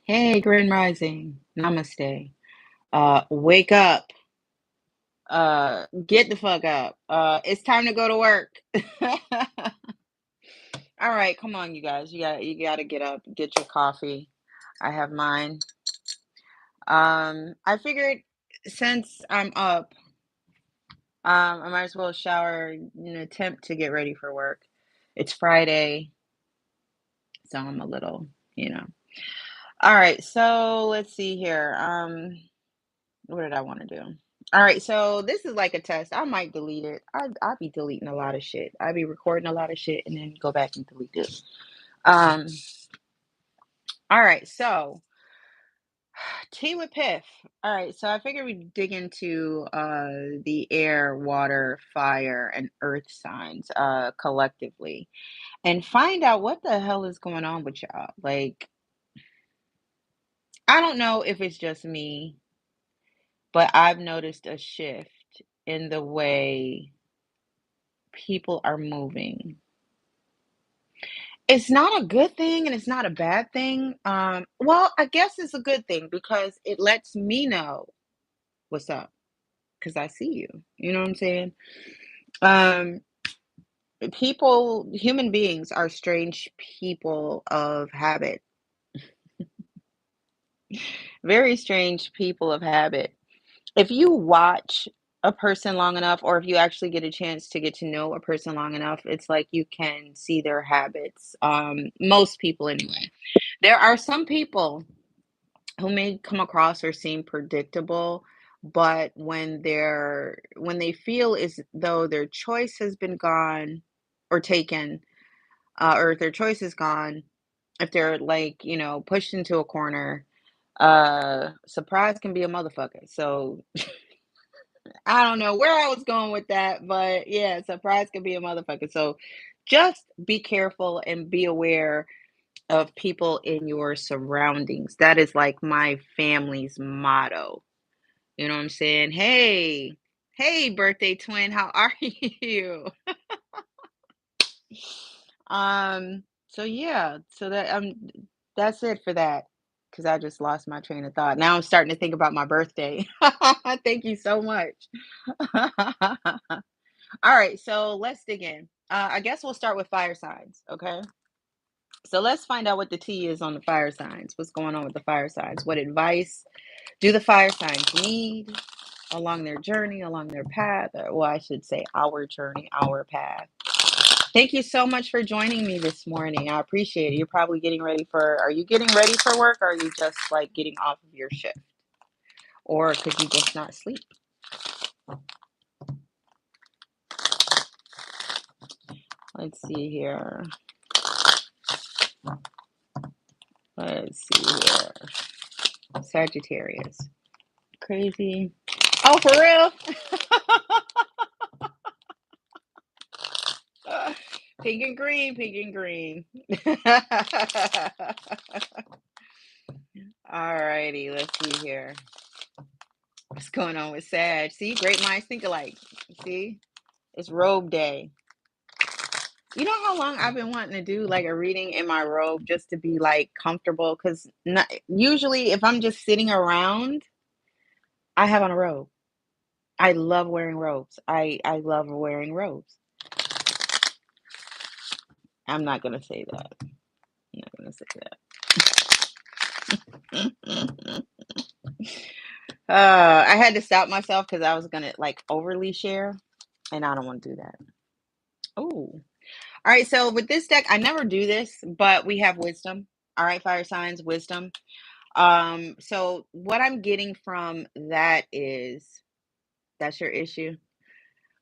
Hey, Grand Rising. Namaste. Wake up. Get the fuck up. It's time to go to work. All right, come on, you guys. You gotta get up, get your coffee. I have mine. I figured since I'm up, I might as well shower and attempt to get ready for work. It's Friday, so I'm a little. All right, so let's see here. What did I want to do? All right, so this is like a test. I might delete it. I'll be deleting a lot of shit. I'll be recording a lot of shit and then go back and delete it. Um, all right, so tea with Piff. All right, so I figured we'd dig into the air, water, fire, and earth signs collectively and find out what the hell is going on with y'all. Like, I don't know if it's just me, but I've noticed a shift in the way people are moving. It's not a good thing and it's not a bad thing. Well, I guess it's a good thing because it lets me know what's up because I see you. You know what I'm saying? Um, human beings are strange people of habit, very strange people of habit. If you watch a person long enough, or if you actually get a chance to get to know a person long enough, it's like you can see their habits. Most people, anyway. There are some people who may come across or seem predictable, but when they feel as though their choice has been gone or taken, or if their choice is gone, if they're like, pushed into a corner, surprise can be a motherfucker. So I don't know where I was going with that, but yeah, surprise can be a motherfucker. So just be careful and be aware of people in your surroundings. That is like my family's motto. You know what I'm saying? Hey, birthday twin, how are you? So yeah, that's it for that. Because I just lost my train of thought. Now I'm starting to think about my birthday. Thank you so much. All right, so let's dig in. I guess we'll start with fire signs, okay? So let's find out what the T is on the fire signs. What's going on with the fire signs? What advice do the fire signs need along their journey, along their path? Or, well, I should say our journey, our path. Thank you so much for joining me this morning. I appreciate it. You're probably are you getting ready for work? Or are you just like getting off of your shift? Or could you just not sleep? Let's see here. Let's see here. Sagittarius. Crazy. Oh, for real? Pink and green, pink and green. All righty, let's see here. What's going on with Sag? See, great minds think alike. See, it's robe day. You know how long I've been wanting to do like a reading in my robe just to be like comfortable? Because usually, if I'm just sitting around, I have on a robe. I love wearing robes. I love wearing robes. I'm not gonna say that. I'm not gonna say that. I had to stop myself because I was gonna like overly share, and I don't want to do that. Oh, all right. So with this deck, I never do this, but we have wisdom. All right, fire signs, wisdom. So what I'm getting from that is that's your issue.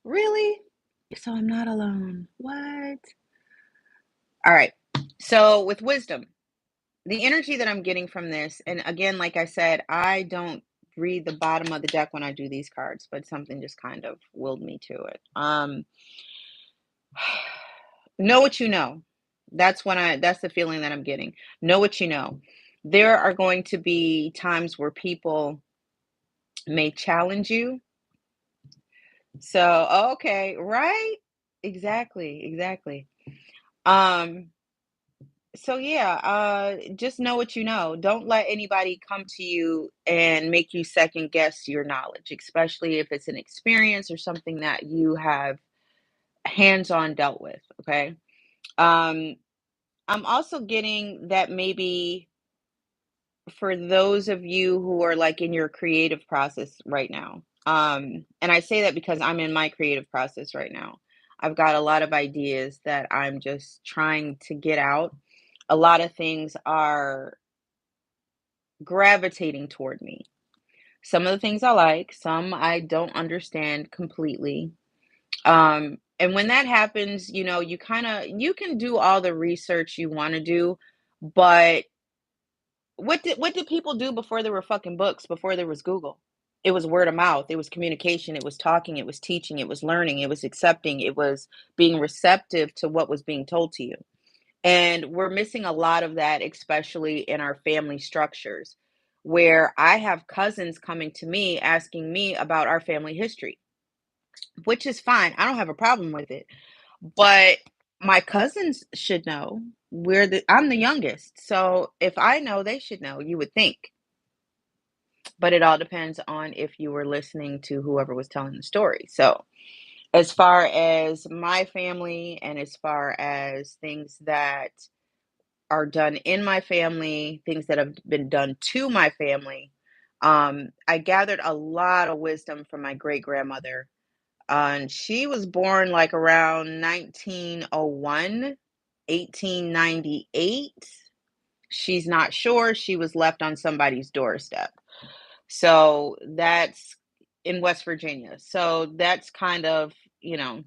Really? So I'm not alone. What? All right. So with wisdom, the energy that I'm getting from this, and again, like I said, I don't read the bottom of the deck when I do these cards, but something just kind of willed me to it. Know what you know. That's the feeling that I'm getting. Know what you know. There are going to be times where people may challenge you. So, okay, right? Exactly, exactly. Um, So yeah, just know what you know. Don't let anybody come to you and make you second guess your knowledge, especially if it's an experience or something that you have hands-on dealt with. Okay. Um, I'm also getting that maybe for those of you who are like in your creative process right now, and I say that because I'm in my creative process right now. I've got a lot of ideas that I'm just trying to get out. A lot of things are gravitating toward me. Some of the things I like, some I don't understand completely. And when that happens, you can do all the research you want to do, but what did people do before there were fucking books, before there was Google? It was word of mouth, it was communication, it was talking, it was teaching, it was learning, it was accepting, it was being receptive to what was being told to you. And we're missing a lot of that, especially in our family structures, where I have cousins coming to me asking me about our family history, which is fine. I don't have a problem with it. But my cousins should know. I'm the youngest. So if I know, they should know, you would think. But it all depends on if you were listening to whoever was telling the story. So as far as my family and as far as things that are done in my family, things that have been done to my family. I gathered a lot of wisdom from my great grandmother. And she was born like around 1901, 1898. She's not sure. She was left on somebody's doorstep. So that's in West Virginia. So that's kind of, you know,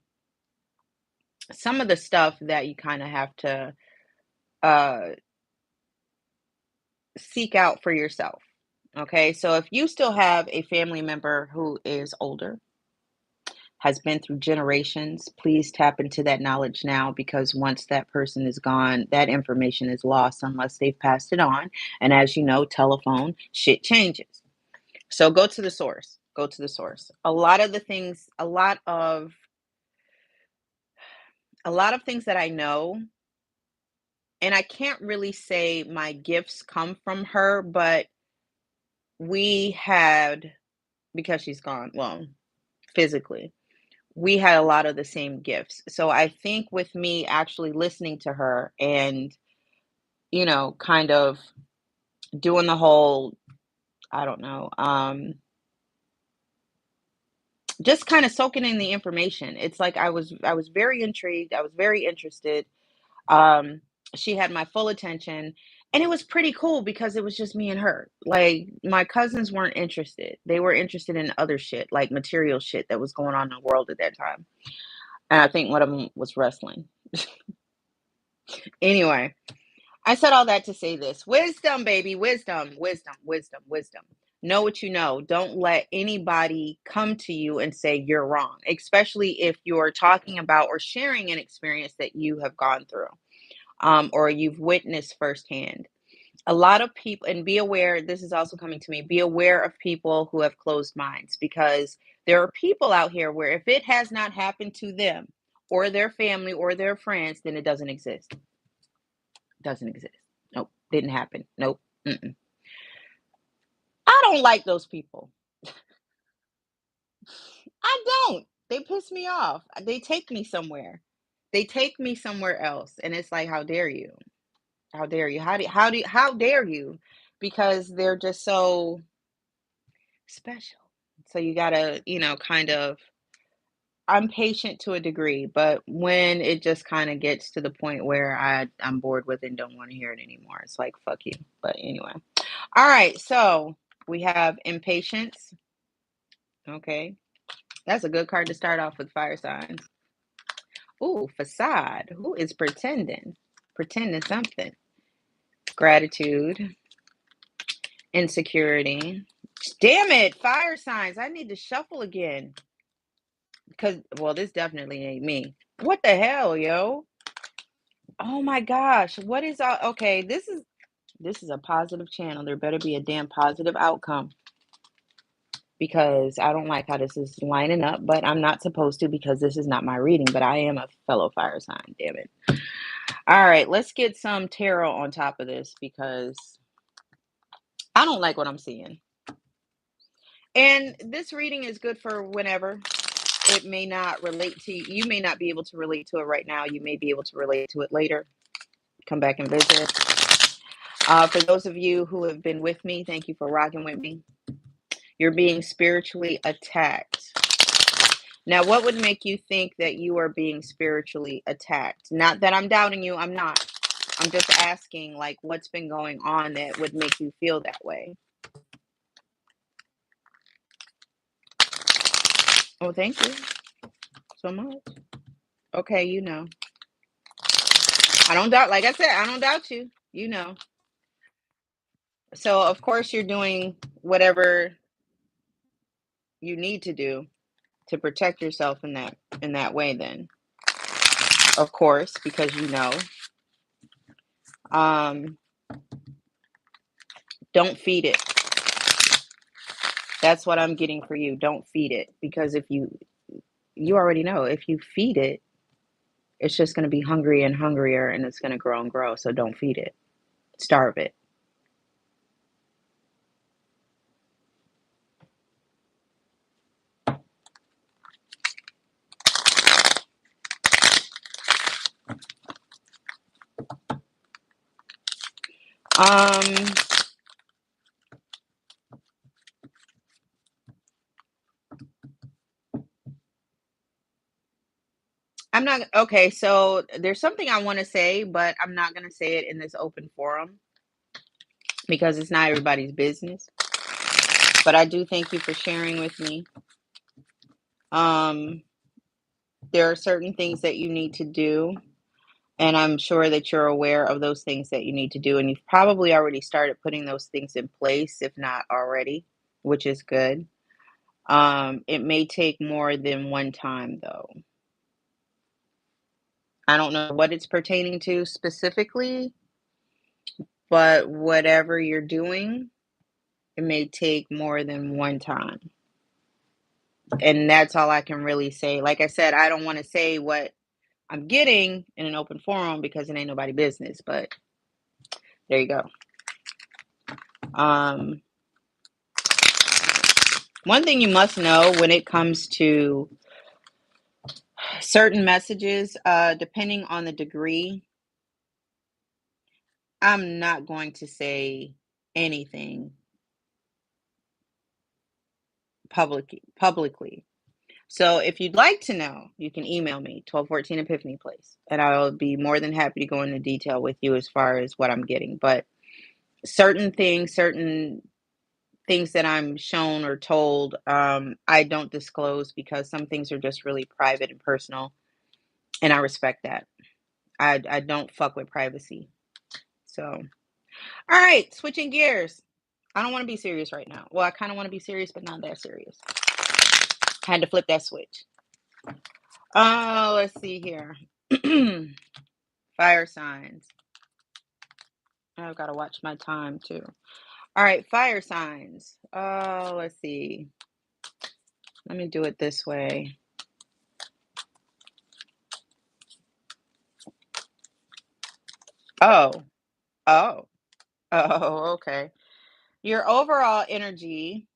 some of the stuff that you kind of have to uh, seek out for yourself. Okay, so if you still have a family member who is older, has been through generations, please tap into that knowledge now because once that person is gone, that information is lost unless they've passed it on. And as you know, telephone, shit changes. So go to the source. Go to the source. A lot of things that I know, and I can't really say my gifts come from her, but we had, because she's gone, well, physically, we had a lot of the same gifts. So I think with me actually listening to her and, kind of doing the whole, I don't know, just kind of soaking in the information. It's like I was very intrigued, I was very interested. Um, she had my full attention, and it was pretty cool because it was just me and her. Like my cousins weren't interested. They were interested in other shit, like material shit that was going on in the world at that time. And I think one of them was wrestling. Anyway, I said all that to say this. Wisdom, baby, wisdom, wisdom, wisdom, wisdom. Know what you know. Don't let anybody come to you and say you're wrong, especially if you're talking about or sharing an experience that you have gone through, or you've witnessed firsthand. A lot of people, and be aware, this is also coming to me, be aware of people who have closed minds because there are people out here where if it has not happened to them or their family or their friends, then it doesn't exist. Doesn't exist. Nope. Didn't happen. Nope. Mm-mm. I don't like those people. I don't. They piss me off. They take me somewhere. They take me somewhere else, and it's like, how dare you? How dare you? How dare you? Because they're just so special. So you gotta, kind of. I'm patient to a degree, but when it just kind of gets to the point where I'm bored with it and don't want to hear it anymore, it's like fuck you. But anyway, all right. So we have impatience. Okay, that's a good card to start off with, fire signs. Ooh, facade. Who is pretending? Pretending something. Gratitude. Insecurity. Damn it, fire signs. I need to shuffle again. Because, well, this definitely ain't me. What the hell, yo? Oh my gosh. What is okay, this is a positive channel. There better be a damn positive outcome because I don't like how this is lining up, but I'm not supposed to because this is not my reading, but I am a fellow fire sign, damn it. All right, let's get some tarot on top of this because I don't like what I'm seeing. And this reading is good for whenever. It may not relate to you. You may not be able to relate to it right now. You may be able to relate to it later. Come back and visit. For those of you who have been with me, thank you for rocking with me. You're being spiritually attacked. Now, what would make you think that you are being spiritually attacked? Not that I'm doubting you, I'm not. I'm just asking, like, what's been going on that would make you feel that way? Oh, thank you so much. Okay, you know. I don't doubt, like I said, I don't doubt you. You know. So, of course, you're doing whatever you need to do to protect yourself in that way then. Of course, because you know. Um, don't feed it. That's what I'm getting for you. Don't feed it because if you already know if you feed it, it's just going to be hungry and hungrier and it's going to grow and grow. So don't feed it. Starve it. Um I'm not okay, so there's something I want to say, but I'm not going to say it in this open forum because it's not everybody's business. But I do thank you for sharing with me. Um there are certain things that you need to do, and I'm sure that you're aware of those things that you need to do, and you've probably already started putting those things in place, if not already, which is good. It may take more than one time, though. I don't know what it's pertaining to specifically, but whatever you're doing, it may take more than one time. And that's all I can really say. Like I said, I don't want to say what I'm getting in an open forum because it ain't nobody business, but there you go. Um, One thing you must know when it comes to certain messages, depending on the degree, I'm not going to say anything publicly. So if you'd like to know, you can email me, 1214 Epiphany Place, and I'll be more than happy to go into detail with you as far as what I'm getting. But certain things that I'm shown or told, I don't disclose because some things are just really private and personal, and I respect that. I don't fuck with privacy. So, all right, switching gears. I don't want to be serious right now. Well, I kind of want to be serious, but not that serious. Had to flip that switch. Oh, let's see here. Fire signs. I've got to watch my time too. All right, fire signs. Oh, let's see. Let me do it this way. Oh, oh, oh, okay. Your overall energy,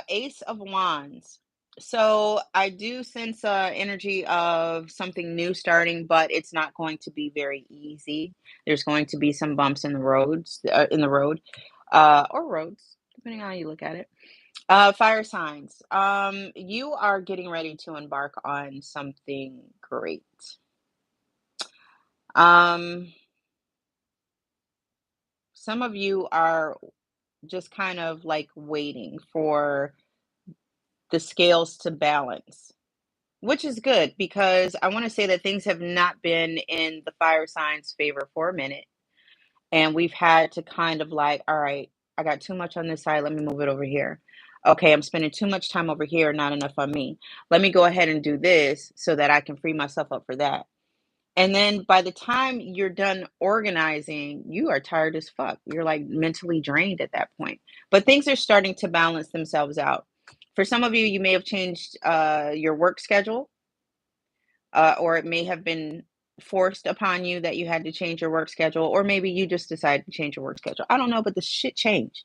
Ace of Wands. So I do sense energy of something new starting, but it's not going to be very easy. There's going to be some bumps in the road, or roads, depending on how you look at it. Fire signs. You are getting ready to embark on something great. Um, some of you are just kind of like waiting for the scales to balance. Which is good because I want to say that things have not been in the fire signs' favor for a minute. And we've had to kind of like, all right, I got too much on this side. Let me move it over here. Okay, I'm spending too much time over here, not enough on me. Let me go ahead and do this so that I can free myself up for that. And then by the time you're done organizing, you are tired as fuck. You're like mentally drained at that point. But things are starting to balance themselves out. For some of you, you may have changed your work schedule, or it may have been forced upon you that you had to change your work schedule, or maybe you just decided to change your work schedule. I don't know, but the shit changed.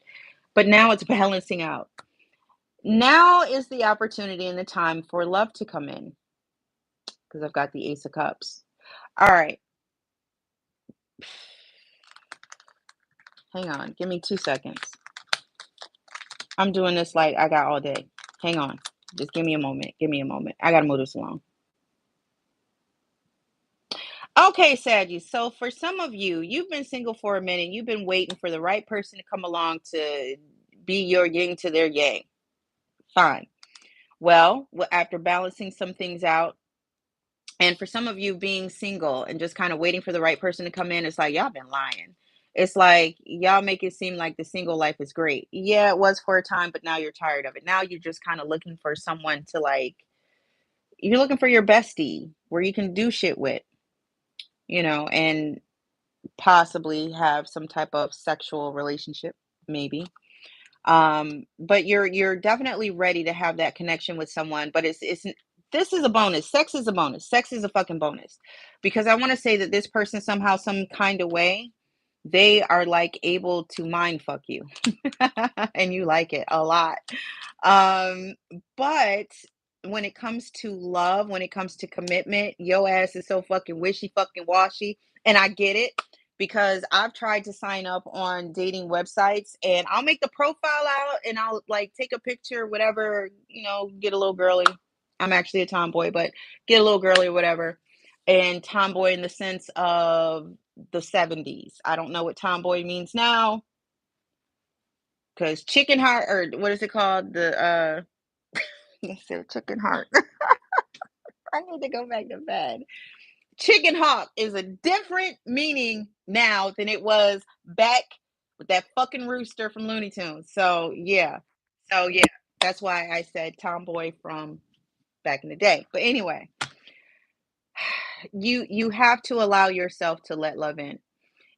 But now it's balancing out. Now is the opportunity and the time for love to come in because I've got the Ace of Cups. All right, hang on. Give me 2 seconds. I'm doing this like I got all day. Hang on. Just give me a moment. Give me a moment. I got to move this along. Okay, Saggies. So for some of you, you've been single for a minute. You've been waiting for the right person to come along to be your yin to their yang. Fine. Well, after balancing some things out, and for some of you being single and just kind of waiting for the right person to come in, it's like y'all been lying. It's like y'all make it seem like the single life is great. Yeah, it was for a time, but now you're tired of it. Now you're just kind of looking for someone to like, you're looking for your bestie where you can do shit with, and possibly have some type of sexual relationship, maybe. But you're definitely ready to have that connection with someone, but it's this is a bonus. Sex is a bonus. Sex is a fucking bonus. Because I want to say that this person somehow, some kind of way, they are like able to mind fuck you. And you like it a lot. Um, but when it comes to love, when it comes to commitment, your ass is so fucking wishy fucking washy. And I get it because I've tried to sign up on dating websites and I'll make the profile out and I'll like take a picture, whatever, get a little girly. I'm actually a tomboy, but get a little girly or whatever. And tomboy in the sense of the 70s. I don't know what tomboy means now because chicken heart, or what is it called? Let's say chicken heart. I need to go back to bed. Chicken hawk is a different meaning now than it was back with that fucking rooster from Looney Tunes. So yeah. So yeah, that's why I said tomboy from back in the day. But anyway, you have to allow yourself to let love in.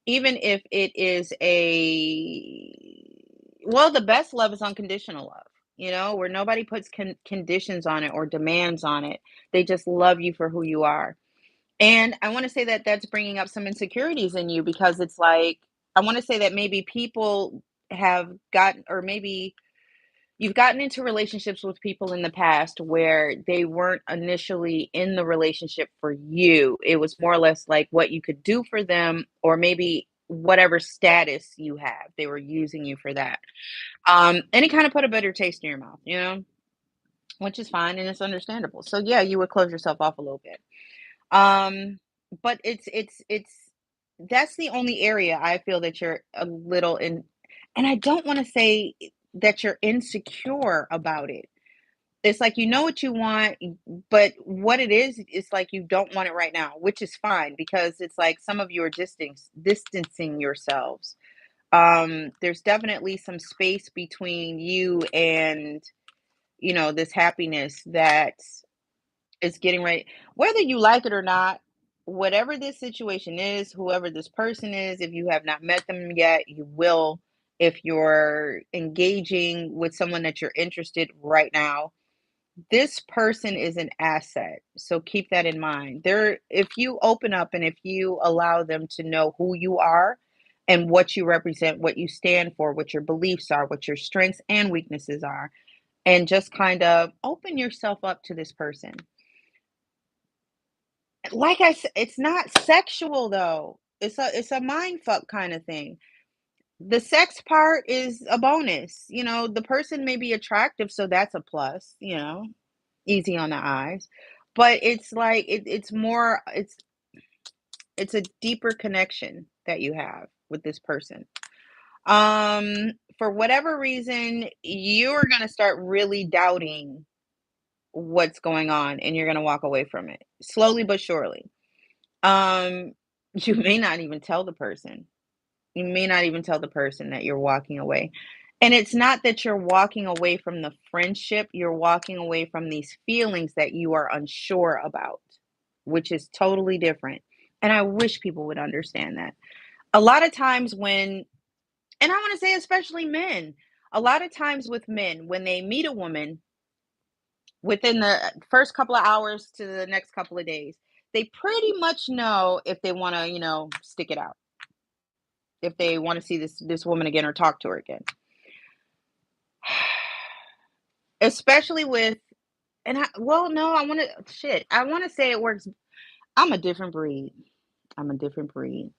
Even if it is the best love is unconditional love, where nobody puts conditions on it or demands on it. They just love you for who you are. And I want to say that that's bringing up some insecurities in you because it's like, I want to say that maybe people have gotten, or maybe you've gotten into relationships with people in the past where they weren't initially in the relationship for you. It was more or less like what you could do for them, or maybe whatever status you have. They were using you for that. And it kind of put a bitter taste in your mouth, which is fine and it's understandable. So yeah, you would close yourself off a little bit. Um, but it's that's the only area I feel that you're a little in, and I don't want to say that you're insecure about it. It's like you know what you want, but what it is like you don't want it right now, which is fine because it's like some of you are distancing yourselves. There's definitely some space between you and this happiness that is getting ready, whether you like it or not, whatever this situation is, whoever this person is, if you have not met them yet, you will. If you're engaging with someone that you're interested right now, this person is an asset. So keep that in mind. If you open up and if you allow them to know who you are and what you represent, what you stand for, what your beliefs are, what your strengths and weaknesses are, and just kind of open yourself up to this person. Like I said, it's not sexual though. It's a mind fuck kind of thing. The sex part is a bonus. The person may be attractive, so that's a plus, easy on the eyes. But it's like it's more it's a deeper connection that you have with this person. For whatever reason, you're gonna start really doubting what's going on and you're gonna walk away from it. Slowly but surely. Um, you may not even tell the person. You may not even tell the person that you're walking away. And it's not that you're walking away from the friendship, you're walking away from these feelings that you are unsure about, which is totally different. And I wish people would understand that. A lot of times and I want to say especially men, a lot of times with men, when they meet a woman, within the first couple of hours to the next couple of days. They pretty much know if they want to, stick it out. If they want to see this woman again or talk to her again. Especially with well, no, I want to shit. I want to say it works. I'm a different breed. I'm a different breed.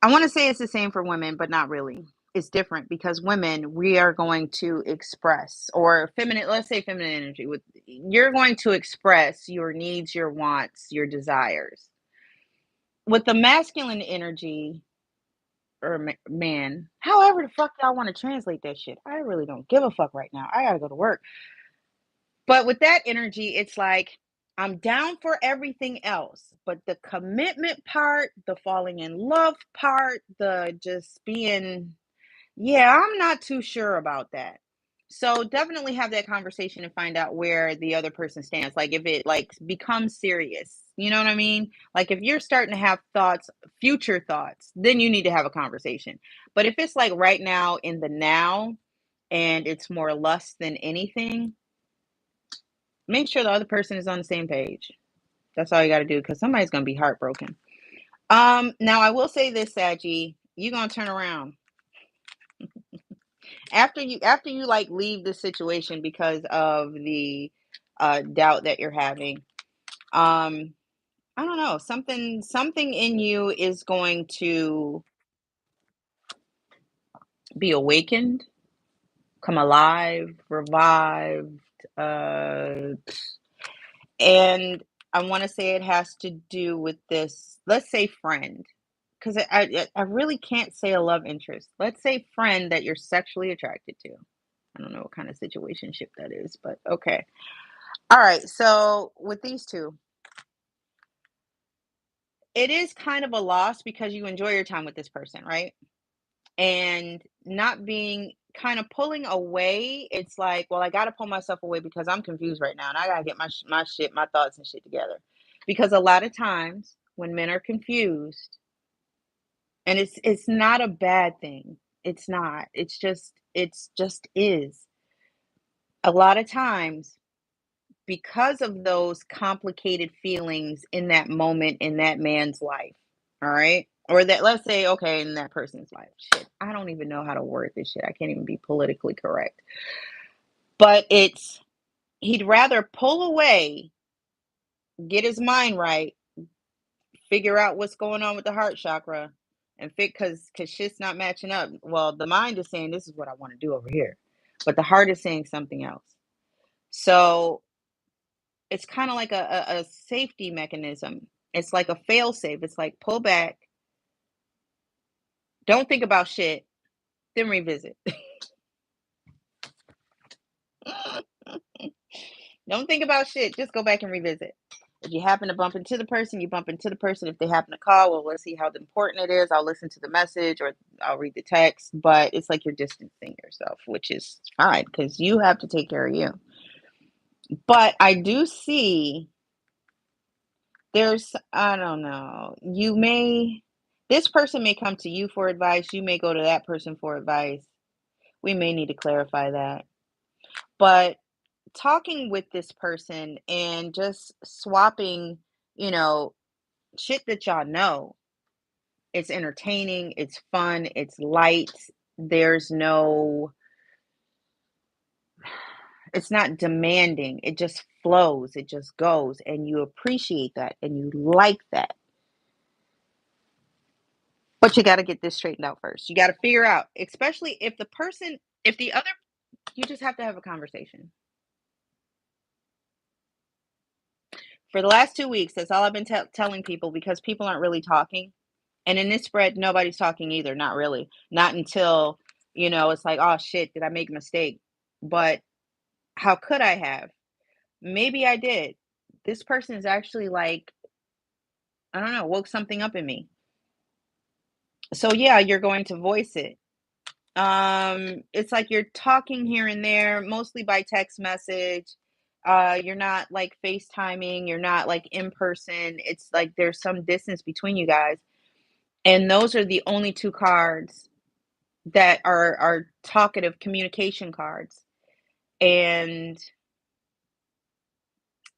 I want to say it's the same for women, but not really. It's different because women, we are going to express or feminine, let's say feminine energy with you're going to express your needs, your wants, your desires. With the masculine energy or man, however the fuck y'all want to translate that shit. I really don't give a fuck right now. I got to go to work. But with that energy, it's like I'm down for everything else, but the commitment part, the falling in love part, the just being, yeah, I'm not too sure about that. So definitely have that conversation and find out where the other person stands. Like if it like becomes serious, you know what I mean? Like if you're starting to have thoughts, future thoughts, then you need to have a conversation. But if it's like right now in the now and it's more lust than anything, make sure the other person is on the same page. That's all you got to do because somebody's gonna be heartbroken. Now I will say this, Saji, you gonna turn around after you like leave the situation because of the doubt that you're having. Um, I don't know, something in you is going to be awakened, come alive, revived, and I want to say it has to do with this. Let's say friend, because I really can't say a love interest. Let's say friend that you're sexually attracted to. I don't know what kind of situationship that is, but okay. All right. So with these two, it is kind of a loss because you enjoy your time with this person, right? And not being kind of pulling away, it's like, well, I got to pull myself away because I'm confused right now and I got to get my shit, my thoughts and shit together. Because a lot of times when men are confused, and it's not a bad thing. It's not. It's just is. A lot of times because of those complicated feelings in that moment in that man's life, all right? Or that, let's say, okay, in that person's life. Shit, I don't even know how to word this shit. I can't even be politically correct. But he'd rather pull away, get his mind right, figure out what's going on with the heart chakra, and because shit's not matching up. Well, the mind is saying this is what I want to do over here, but the heart is saying something else. So it's kind of like a safety mechanism. It's like a fail safe. It's like pull back, don't think about shit, then revisit. Don't think about shit, just go back and revisit. If you happen to bump into the person, you bump into the person. If they happen to call, well, let's see how important it is. I'll listen to the message or I'll read the text. But it's like you're distancing yourself, which is fine because you have to take care of you. But I do see I don't know, this person may come to you for advice. You may go to that person for advice. We may need to clarify that. But talking with this person and just swapping, you know, shit that y'all know. It's entertaining, it's fun, it's light. There's no it's not demanding. It just flows, it just goes, and you appreciate that and you like that. But you got to get this straightened out first. You got to figure out, especially if the other, you just have to have a conversation. For the last 2 weeks, that's all I've been telling people because people aren't really talking. And in this spread, nobody's talking either. Not really. Not until, it's like, oh shit, did I make a mistake? But how could I have? Maybe I did. This person is actually like, I don't know, woke something up in me. So yeah, you're going to voice it. It's like you're talking here and there, mostly by text message. You're not like FaceTiming, you're not like in person. It's like there's some distance between you guys. And those are the only two cards that are talkative communication cards. And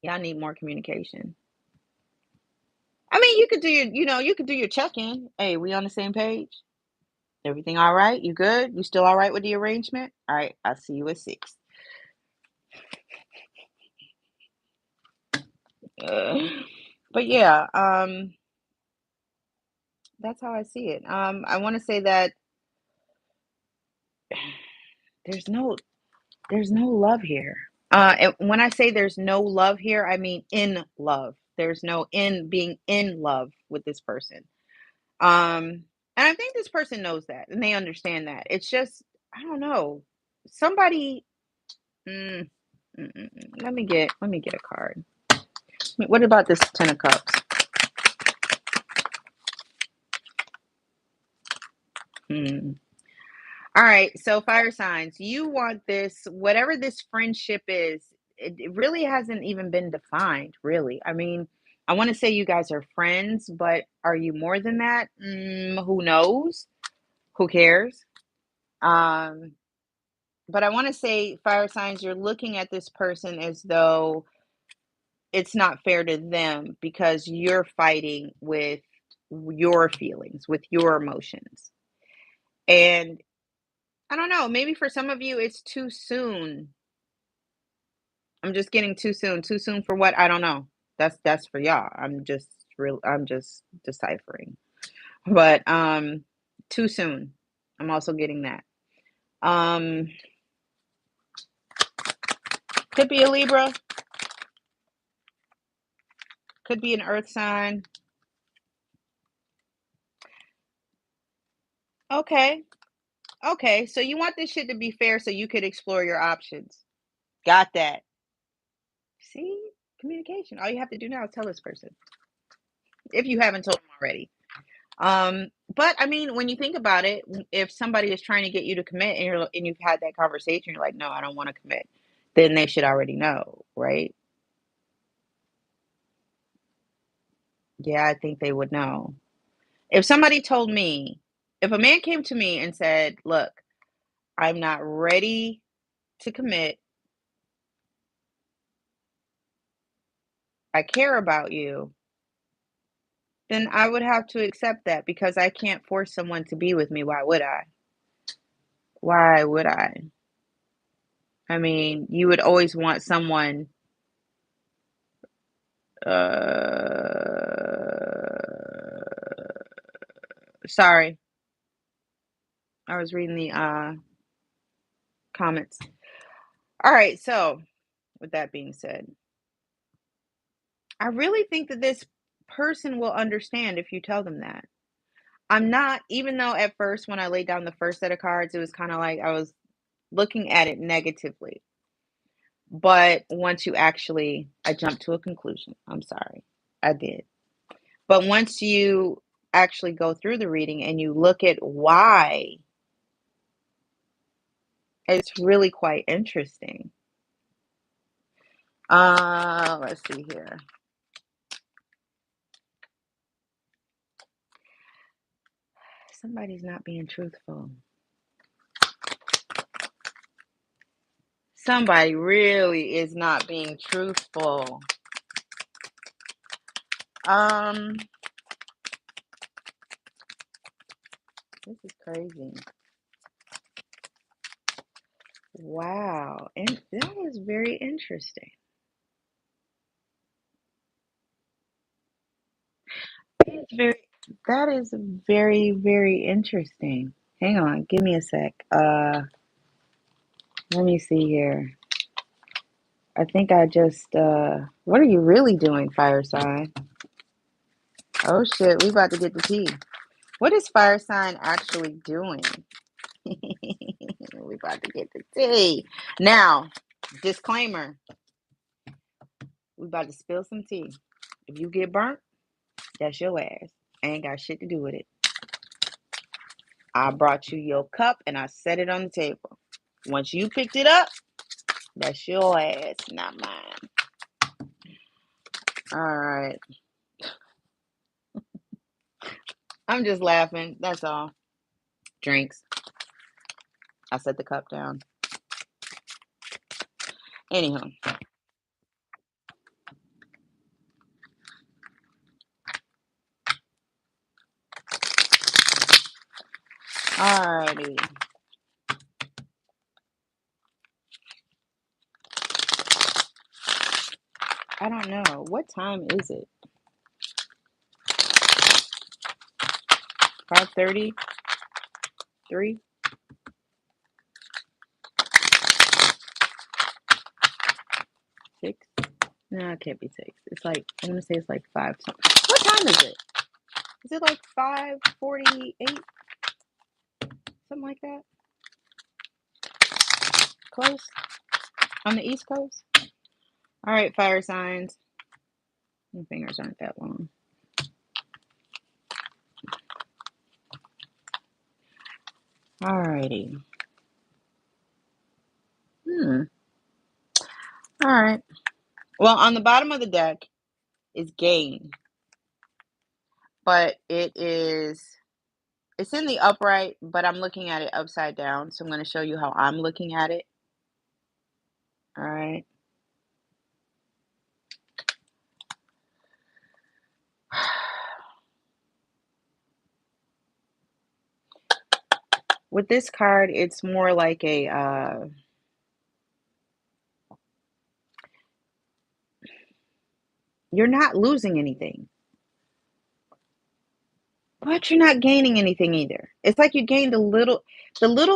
Y'all need more communication. I mean, you could do you could do your check-in. Hey, we on the same page? Everything all right? You good? You still all right with the arrangement? All right, I'll see you at 6. Uh, but yeah, that's how I see it. I want to say that there's no there's no love here. And when I say there's no love here, I mean in love. There's no in being in love with this person. And I think this person knows that and they understand that. It's just, I don't know. Somebody, mm, let me get a card. What about this 10 of cups? Hmm. All right, so fire signs, you want this, whatever this friendship is, it really hasn't even been defined, really. I mean, I want to say you guys are friends, but are you more than that? Who knows? Who cares? Um, but I want to say, fire signs, you're looking at this person as though it's not fair to them because you're fighting with your feelings, with your emotions. And I don't know, maybe for some of you, it's too soon. I'm just getting too soon. Too soon for what? I don't know. That's for y'all. I'm just deciphering. But too soon. I'm also getting that. Um could be a Libra, could be an earth sign. Okay. Okay. So you want this shit to be fair so you could explore your options. Got that. See? Communication. All you have to do now is tell this person. If you haven't told them already. But I mean, when you think about it, if somebody is trying to get you to commit and you've had that conversation, you're like, no, I don't want to commit, then they should already know, right? Yeah, I think they would know. If somebody told me, if a man came to me and said, look, I'm not ready to commit, I care about you, then I would have to accept that because I can't force someone to be with me. Why would I? Why would I? I mean, you would always want someone. Sorry, I was reading the comments. All right, so with that being said, I really think that this person will understand if you tell them that. I'm not, even though at first when I laid down the first set of cards, it was kind of like I was looking at it negatively. But once you actually, I jumped to a conclusion. I'm sorry, I did. But once you actually go through the reading and you look at why, it's really quite interesting. Let's see here. Somebody's not being truthful. Somebody really is not being truthful. Um, this is crazy. Wow. And that is very interesting. It's very that is very, very interesting. Hang on, give me a sec. Let me see here. I think I just what are you really doing, fire sign? Oh shit, we about to get the tea. What is fire sign actually doing? We about to get the tea. Now, disclaimer, we about to spill some tea. If you get burnt, that's your ass. I ain't got shit to do with it. I brought you your cup and I set it on the table. Once you picked it up, that's your ass, not mine. All right. I'm just laughing. That's all. Drinks. I set the cup down. Anyhow, Alrighty. I don't know. What time is it? 5:33? 6? No, it can't be 6. It's like, I'm gonna say it's like 5 something. What time is it? Is it like 5:48? Something like that? Close? On the East Coast? All right, fire signs. My fingers aren't that long. All righty. All right. Well, on the bottom of the deck is gain, but it's in the upright, but I'm looking at it upside down. So I'm going to show you how I'm looking at it. All right. With this card, it's more like you're not losing anything, but you're not gaining anything either. It's like you gained the little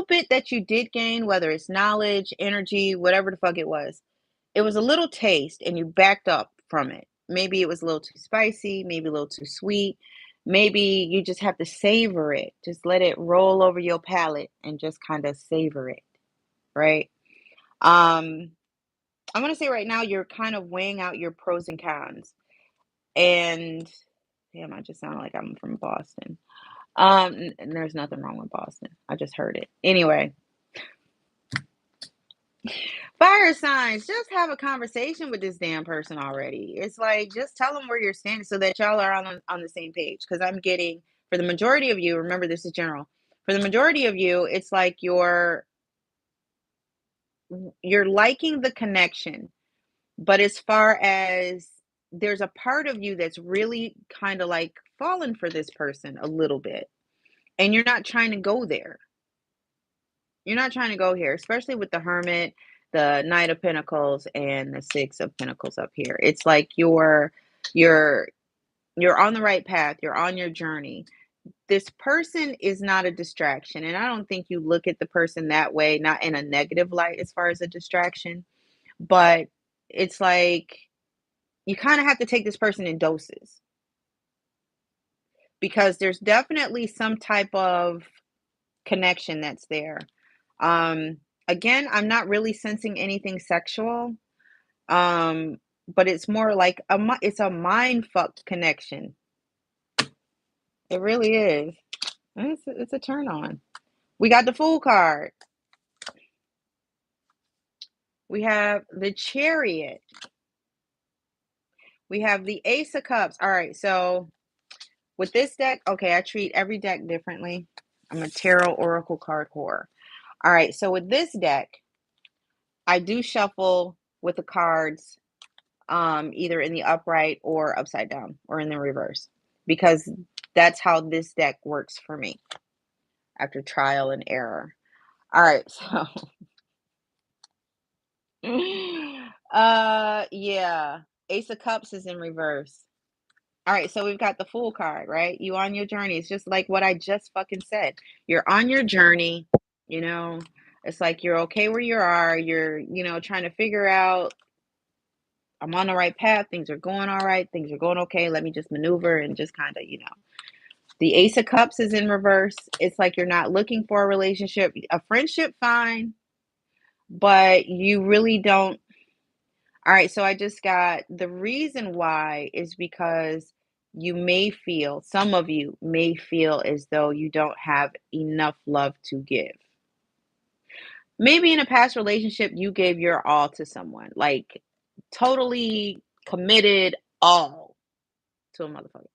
bit that you did gain, whether it's knowledge, energy, whatever the fuck it was a little taste and you backed up from it. Maybe it was a little too spicy, maybe a little too sweet. Maybe you just have to savor it. Just let it roll over your palate and just kind of savor it, right? Um, I'm gonna say right now you're kind of weighing out your pros and cons. And damn, I just sound like I'm from Boston. And there's nothing wrong with Boston. I just heard it. Anyway, fire signs, just have a conversation with this damn person already. It's like just tell them where you're standing so that y'all are on the same page. Because I'm getting for the majority of you, remember this is general. For the majority of you, it's like you're liking the connection, but as far as there's a part of you that's really kind of like fallen for this person a little bit, and you're not trying to go there. You're not trying to go here, especially with the Hermit, the Knight of Pentacles, and the Six of Pentacles up here. It's like you're you're on the right path. You're on your journey. This person is not a distraction, and I don't think you look at the person that way, not in a negative light as far as a distraction, but it's like you kind of have to take this person in doses because there's definitely some type of connection that's there. Um, Again, I'm not really sensing anything sexual. Um, but it's more like it's a mind fuck connection. It really is. It's a turn on. We got the Fool card. We have the Chariot. We have the Ace of Cups. All right, so with this deck, okay, I treat every deck differently. I'm a tarot oracle card whore. All right, so with this deck, I do shuffle with the cards either in the upright or upside down or in the reverse because that's how this deck works for me after trial and error. All right, so yeah, Ace of Cups is in reverse. All right, so we've got the Fool card, right? You on your journey. It's just like what I just fucking said. You're on your journey, you know. It's like you're okay where you are. You're, trying to figure out I'm on the right path. Things are going all right. Things are going okay. Let me just maneuver and just kind of, The Ace of Cups is in reverse. It's like you're not looking for a relationship. A friendship, fine, but you really don't. All right, so I just got the reason why is because some of you may feel as though you don't have enough love to give. Maybe in a past relationship, you gave your all to someone, like totally committed all to a motherfucker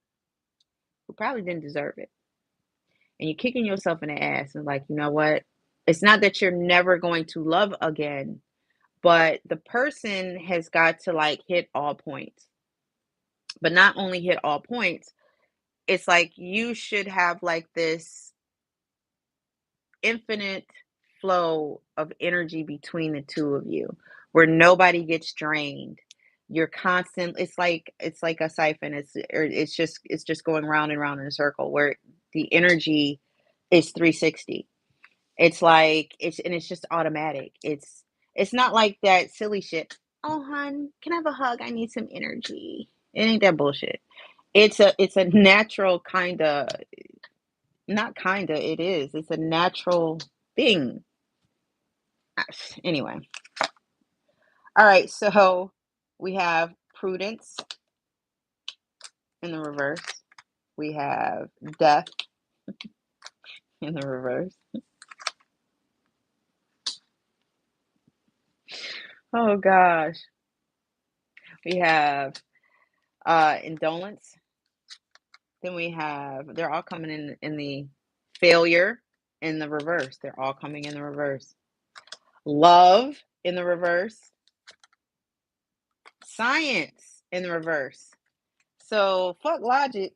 who probably didn't deserve it. And you're kicking yourself in the ass and like, you know what? It's not that you're never going to love again, but the person has got to like hit all points. But not only hit all points, it's like you should have like this infinite flow of energy between the two of you where nobody gets drained. You're constant it's like a siphon. It's just going round and round in a circle where the energy is 360. It's like it's just automatic. It's not like that silly shit. Oh, hun, can I have a hug? I need some energy. It ain't that bullshit. It's a natural kind of, not kinda, it is. It's a natural thing. Anyway. All right, so we have prudence in the reverse. We have death in the reverse. Oh gosh. We have indolence. Then we have, they're all coming in the failure in the reverse. They're all coming in the reverse. Love in the reverse. Science in the reverse. So fuck logic.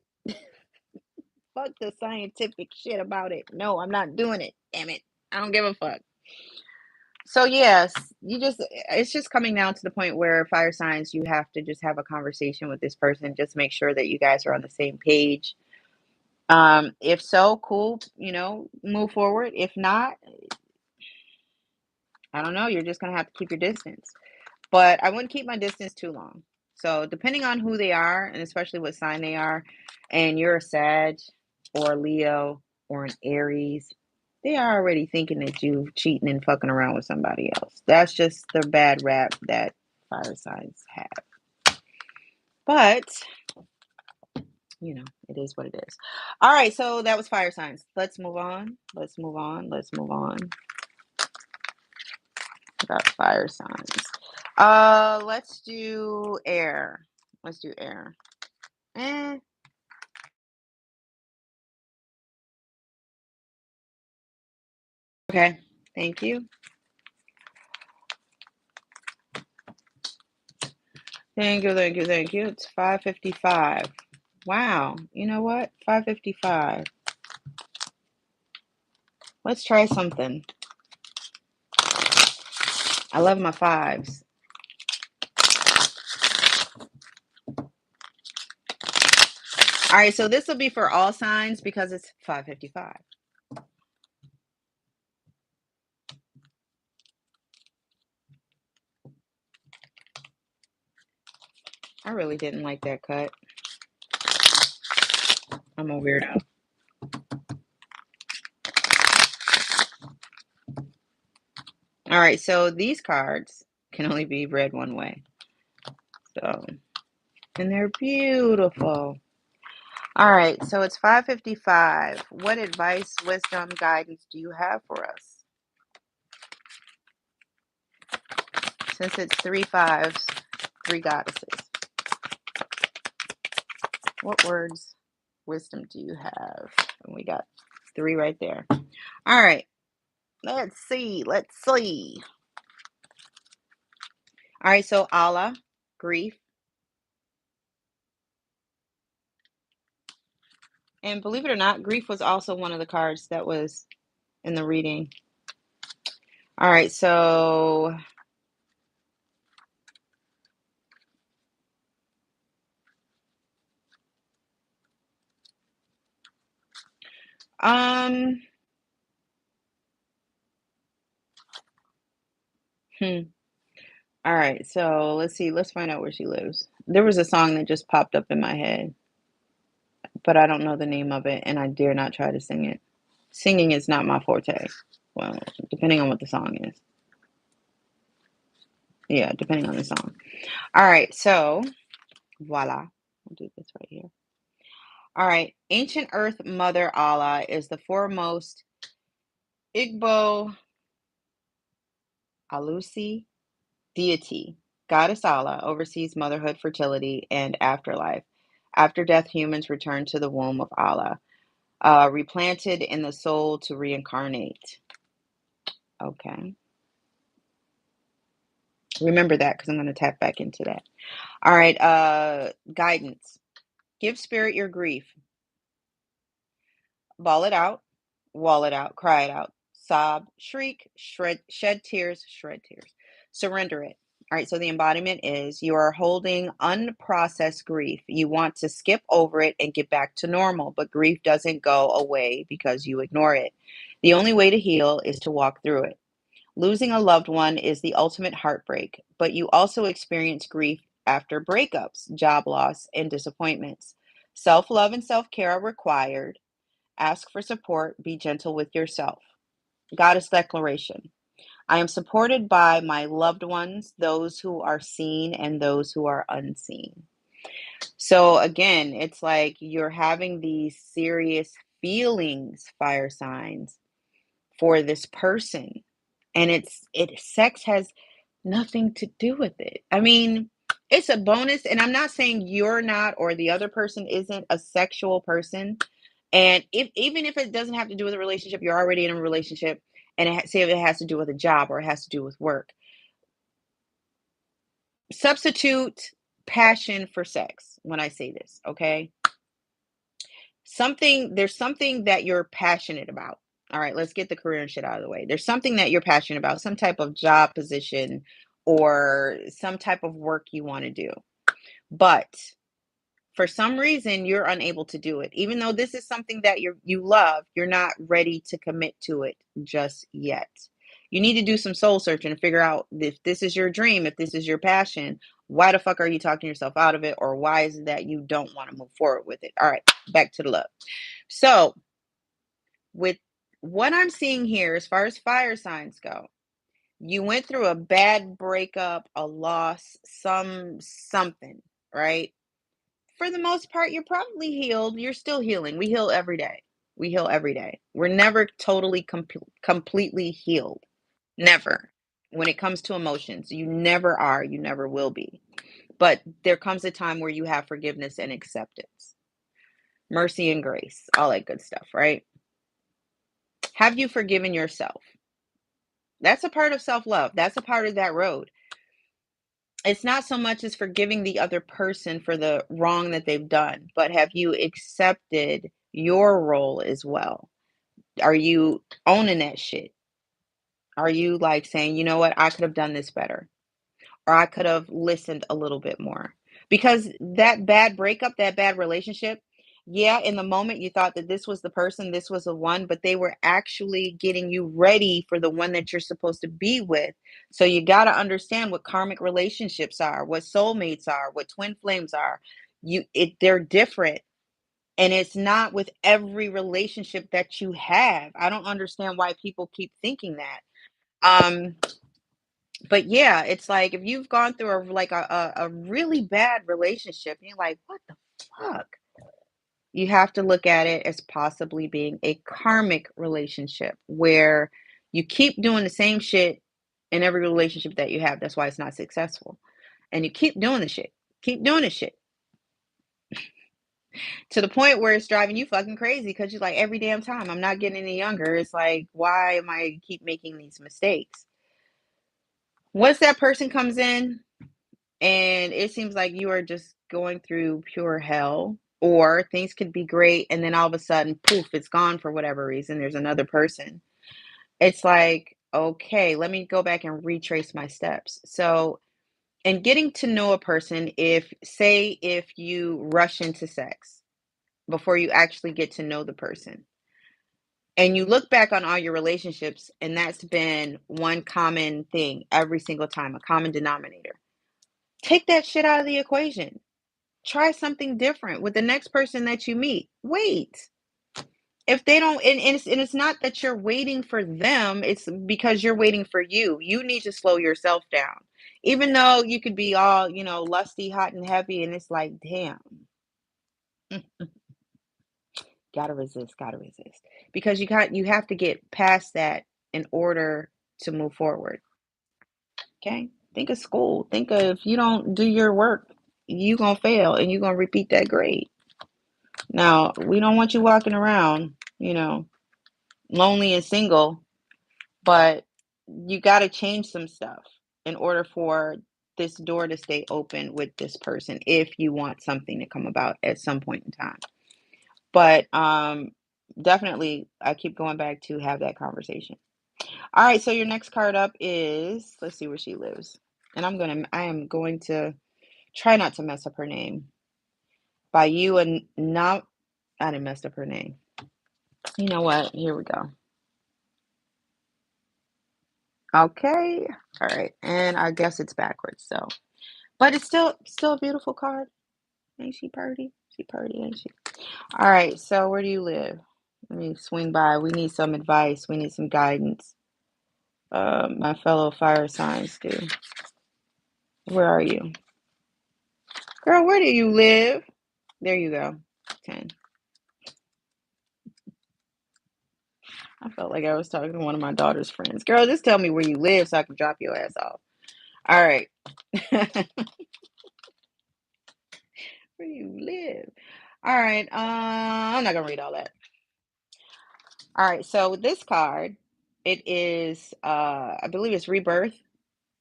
Fuck the scientific shit about it. No, I'm not doing it. Damn it. I don't give a fuck. So yes, it's just coming down to the point where fire signs, you have to just have a conversation with this person. Just make sure that you guys are on the same page. If so, cool, move forward. If not, I don't know, you're just gonna have to keep your distance. But I wouldn't keep my distance too long. So depending on who they are, and especially what sign they are, and you're a Sag or a Leo or an Aries, they are already thinking that you cheating and fucking around with somebody else. That's just the bad rap that fire signs have. But it is what it is. All right, so that was fire signs. Let's move on. Let's move on. Let's move on. About fire signs. Let's do air. Let's do air. Eh. Okay. Thank you. Thank you. Thank you. Thank you. It's 5:55. Wow. You know what? 5:55. Let's try something. I love my fives. All right, so this will be for all signs because it's 5:55. I really didn't like that cut. I'm a weirdo. All right, so these cards can only be read one way. So, and they're beautiful. All right, so it's 5:55. What advice, wisdom, guidance do you have for us? Since it's 3 fives, 3 goddesses. What words, wisdom do you have? And we got 3 right there. All right, let's see. Let's see. All right, so Allah, grief. And believe it or not, grief was also one of the cards that was in the reading. All right, so um hmm. All right, so let's see. Let's find out where she lives. There was a song that just popped up in my head, but I don't know the name of it, and I dare not try to sing it. Singing is not my forte. Well, depending on what the song is. Yeah, depending on the song. All right, so voila. I'll do this right here. All right, ancient Earth Mother Allah is the foremost Igbo Alusi deity. Goddess Allah oversees motherhood, fertility, and afterlife. After death, humans return to the womb of Allah, replanted in the soul to reincarnate. Okay. Remember that because I'm going to tap back into that. All right. Guidance. Give spirit your grief. Ball it out. Wall it out. Cry it out. sob, shriek, shed tears, surrender it. All right, so the embodiment is you are holding unprocessed grief. You want to skip over it and get back to normal, but grief doesn't go away because you ignore it. The only way to heal is to walk through it. Losing a loved one is the ultimate heartbreak, but you also experience grief after breakups, job loss, and disappointments. Self love and self care are required. Ask for support. Be gentle with yourself. Goddess declaration: I am supported by my loved ones, those who are seen and those who are unseen. So, again, it's like you're having these serious feelings, fire signs, for this person. And sex has nothing to do with it. I mean, it's a bonus, and I'm not saying you're not or the other person isn't a sexual person. And if even if it doesn't have to do with a relationship, you're already in a relationship, and say if it has to do with a job or it has to do with work. Substitute passion for sex when I say this, okay? There's something that you're passionate about. All right, let's get the career and shit out of the way. There's something that you're passionate about, some type of job position or some type of work you want to do. But for some reason you're unable to do it. Even though this is something that you love, you're not ready to commit to it just yet. You need to do some soul searching and figure out if this is your dream, if this is your passion, why the fuck are you talking yourself out of it, or why is it that you don't want to move forward with it? All right, back to the love. So, with what I'm seeing here, as far as fire signs go, you went through a bad breakup, a loss, something, right? For the most part, you're probably healed. You're still healing. We heal every day. We heal every day. We're never totally completely healed. Never. When it comes to emotions, you never are. You never will be. But there comes a time where you have forgiveness and acceptance, mercy and grace, all that good stuff, right? Have you forgiven yourself? That's a part of self love. That's a part of that road. It's not so much as forgiving the other person for the wrong that they've done, but have you accepted your role as well? Are you owning that shit? Are you like saying, you know what, I could have done this better? Or I could have listened a little bit more? Because that bad breakup, that bad relationship, yeah, in the moment you thought that this was the person, this was the one, but they were actually getting you ready for the one that you're supposed to be with. So you got to understand what karmic relationships are, what soulmates are, what twin flames are. They're different. And it's not with every relationship that you have. I don't understand why people keep thinking that. Um, but yeah, it's like if you've gone through a really bad relationship, and you're like, what the fuck? You have to look at it as possibly being a karmic relationship where you keep doing the same shit in every relationship that you have. That's why it's not successful. And you keep doing the shit, keep doing the shit to the point where it's driving you fucking crazy because you're like, every damn time I'm not getting any younger. It's like, why am I keep making these mistakes? Once that person comes in, and it seems like you are just going through pure hell, or things could be great and then all of a sudden poof, it's gone for whatever reason, there's another person. It's like, okay, let me go back and retrace my steps. So in getting to know a person, if you rush into sex before you actually get to know the person, and you look back on all your relationships, and that's been one common thing every single time, a common denominator, take that shit out of the equation. Try something different with the next person that you meet. Wait. If they don't, and it's not that you're waiting for them, it's because you're waiting for you. You need to slow yourself down. Even though you could be all, lusty, hot, and heavy, and it's like, damn, gotta resist, gotta resist. Because you have to get past that in order to move forward. Okay? Think of school. Think of if you don't do your work, you gonna fail and you're gonna repeat that grade. Now, we don't want you walking around, lonely and single, but you got to change some stuff in order for this door to stay open with this person if you want something to come about at some point in time. But definitely, I keep going back to have that conversation. All right, so your next card up is, let's see where she lives. And I am going to try not to mess up her name. By you and not, I didn't mess up her name. You know what? Here we go. Okay. All right. And I guess it's backwards, so. But it's still a beautiful card. Ain't she pretty? She pretty, ain't she? All right, so where do you live? Let me swing by. We need some advice. We need some guidance. My fellow fire signs do. Where are you? Girl, where do you live? There you go. 10. I felt like I was talking to one of my daughter's friends. Girl, just tell me where you live so I can drop your ass off. All right. Where do you live? All right. I'm not gonna read all that. All right. So with this card, it is I believe it's rebirth,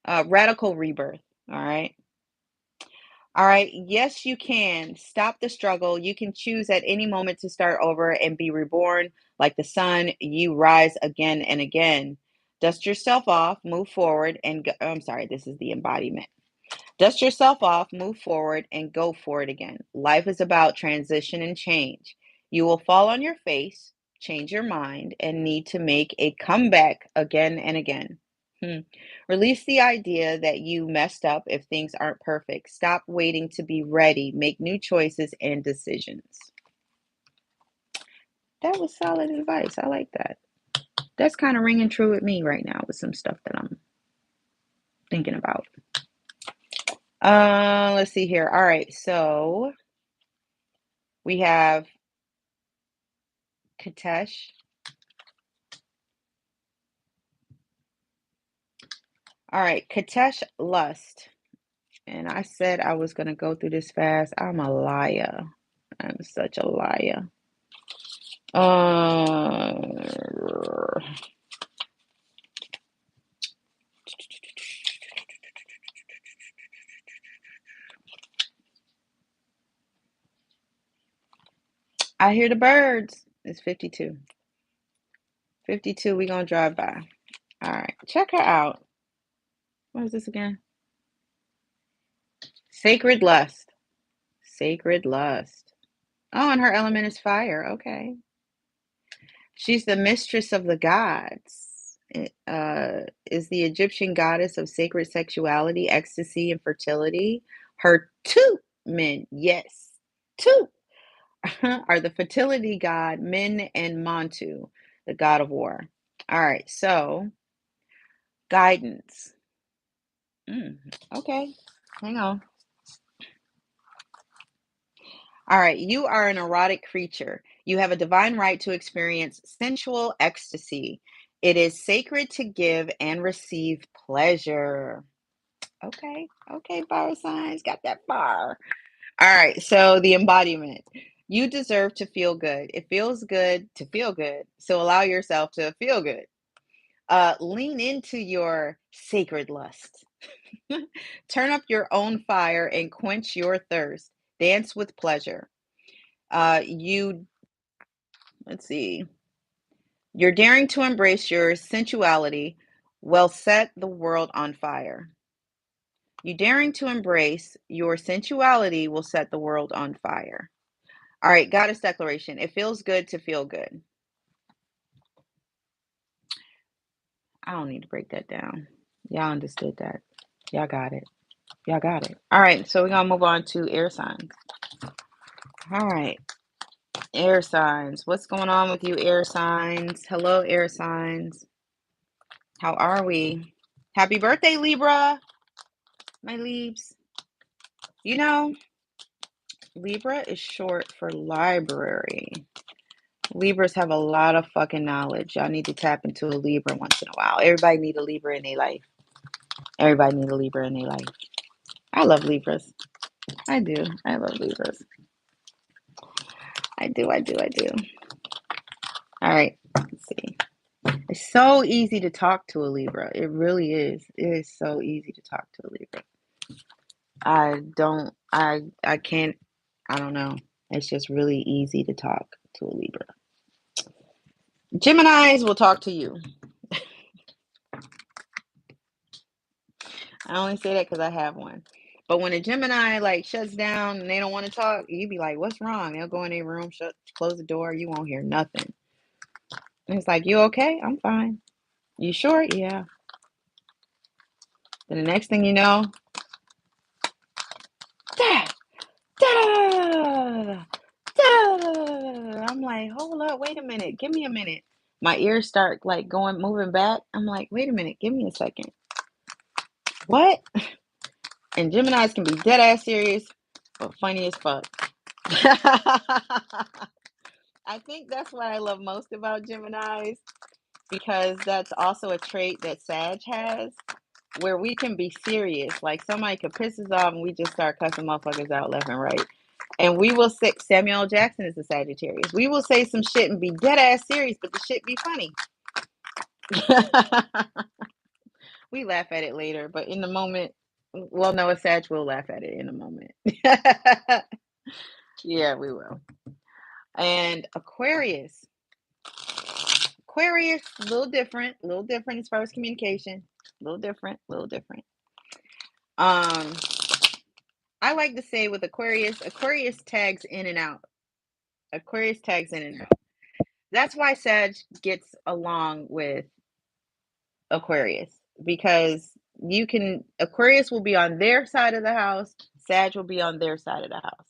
radical rebirth. All right. All right. Yes, you can stop the struggle. You can choose at any moment to start over and be reborn like the sun. You rise again and again. Dust yourself off, move forward, and go. I'm sorry, this is the embodiment. Dust yourself off, move forward, and go for it again. Life is about transition and change. You will fall on your face, change your mind, and need to make a comeback again and again. Hmm. Release the idea that you messed up if things aren't perfect. Stop waiting to be ready. Make new choices and decisions. That was solid advice. I like that. That's kind of ringing true with me right now with some stuff that I'm thinking about. Let's see here. All right, so we have Katesh. All right, Katesh Lust. And I said I was going to go through this fast. I'm a liar. I'm such a liar. Uh, I hear the birds. It's 52. 52, we going to drive by. All right, check her out. What is this again? Sacred Lust. Sacred Lust. Oh, and her element is fire. Okay. She's the mistress of the gods. Is the Egyptian goddess of sacred sexuality, ecstasy, and fertility. Her two men, yes, two, are the fertility god Min and Montu, the god of war. All right, so guidance. Okay, hang on. All right, you are an erotic creature. You have a divine right to experience sensual ecstasy. It is sacred to give and receive pleasure. Okay, okay, fire signs, got that fire. All right, so the embodiment. You deserve to feel good. It feels good to feel good. So allow yourself to feel good. Lean into your sacred lust. Turn up your own fire and quench your thirst. Dance with pleasure. You let's see. You're daring to embrace your sensuality will set the world on fire. You daring to embrace your sensuality will set the world on fire. All right, goddess declaration. It feels good to feel good. I don't need to break that down. Y'all understood that. Y'all got it. Y'all got it. All right, so we're going to move on to air signs. All right, air signs. What's going on with you, air signs? Hello, air signs. How are we? Happy birthday, Libra, my Libs. You know, Libra is short for library. Libras have a lot of fucking knowledge. Y'all need to tap into a Libra once in a while. Everybody need a Libra in their life. Everybody need a Libra in their life. I love Libras. I do. I love Libras. I do. I do. I do. All right. Let's see. It's so easy to talk to a Libra. It really is. It is so easy to talk to a Libra. I can't, I don't know. It's just really easy to talk to a Libra. Geminis will talk to you. I only say that because I have one. But when a Gemini like shuts down and they don't want to talk, you be like, "What's wrong?" They'll go in their room, shut, close the door. You won't hear nothing. And it's like, "You okay? I'm fine. You sure? Yeah." Then the next thing you know, da da da. I'm like, "Hold up, wait a minute, give me a minute." My ears start like going, moving back. I'm like, "Wait a minute, give me a second. What?" And Geminis can be dead ass serious, but funny as fuck. I think that's what I love most about Geminis because that's also a trait that Sag has, where we can be serious. Like somebody could piss us off and we just start cussing motherfuckers out left and right. And we will say Samuel L. Jackson is a Sagittarius. We will say some shit and be dead ass serious, but the shit be funny. We laugh at it later, but in the moment, well, no, a Sag will laugh at it in a moment. Yeah, we will. And Aquarius. Aquarius, a little different as far as communication. A little different, a little different. Um, I like to say with Aquarius, Aquarius tags in and out. Aquarius tags in and out. That's why Sag gets along with Aquarius because you can Aquarius will be on their side of the house, Sag will be on their side of the house.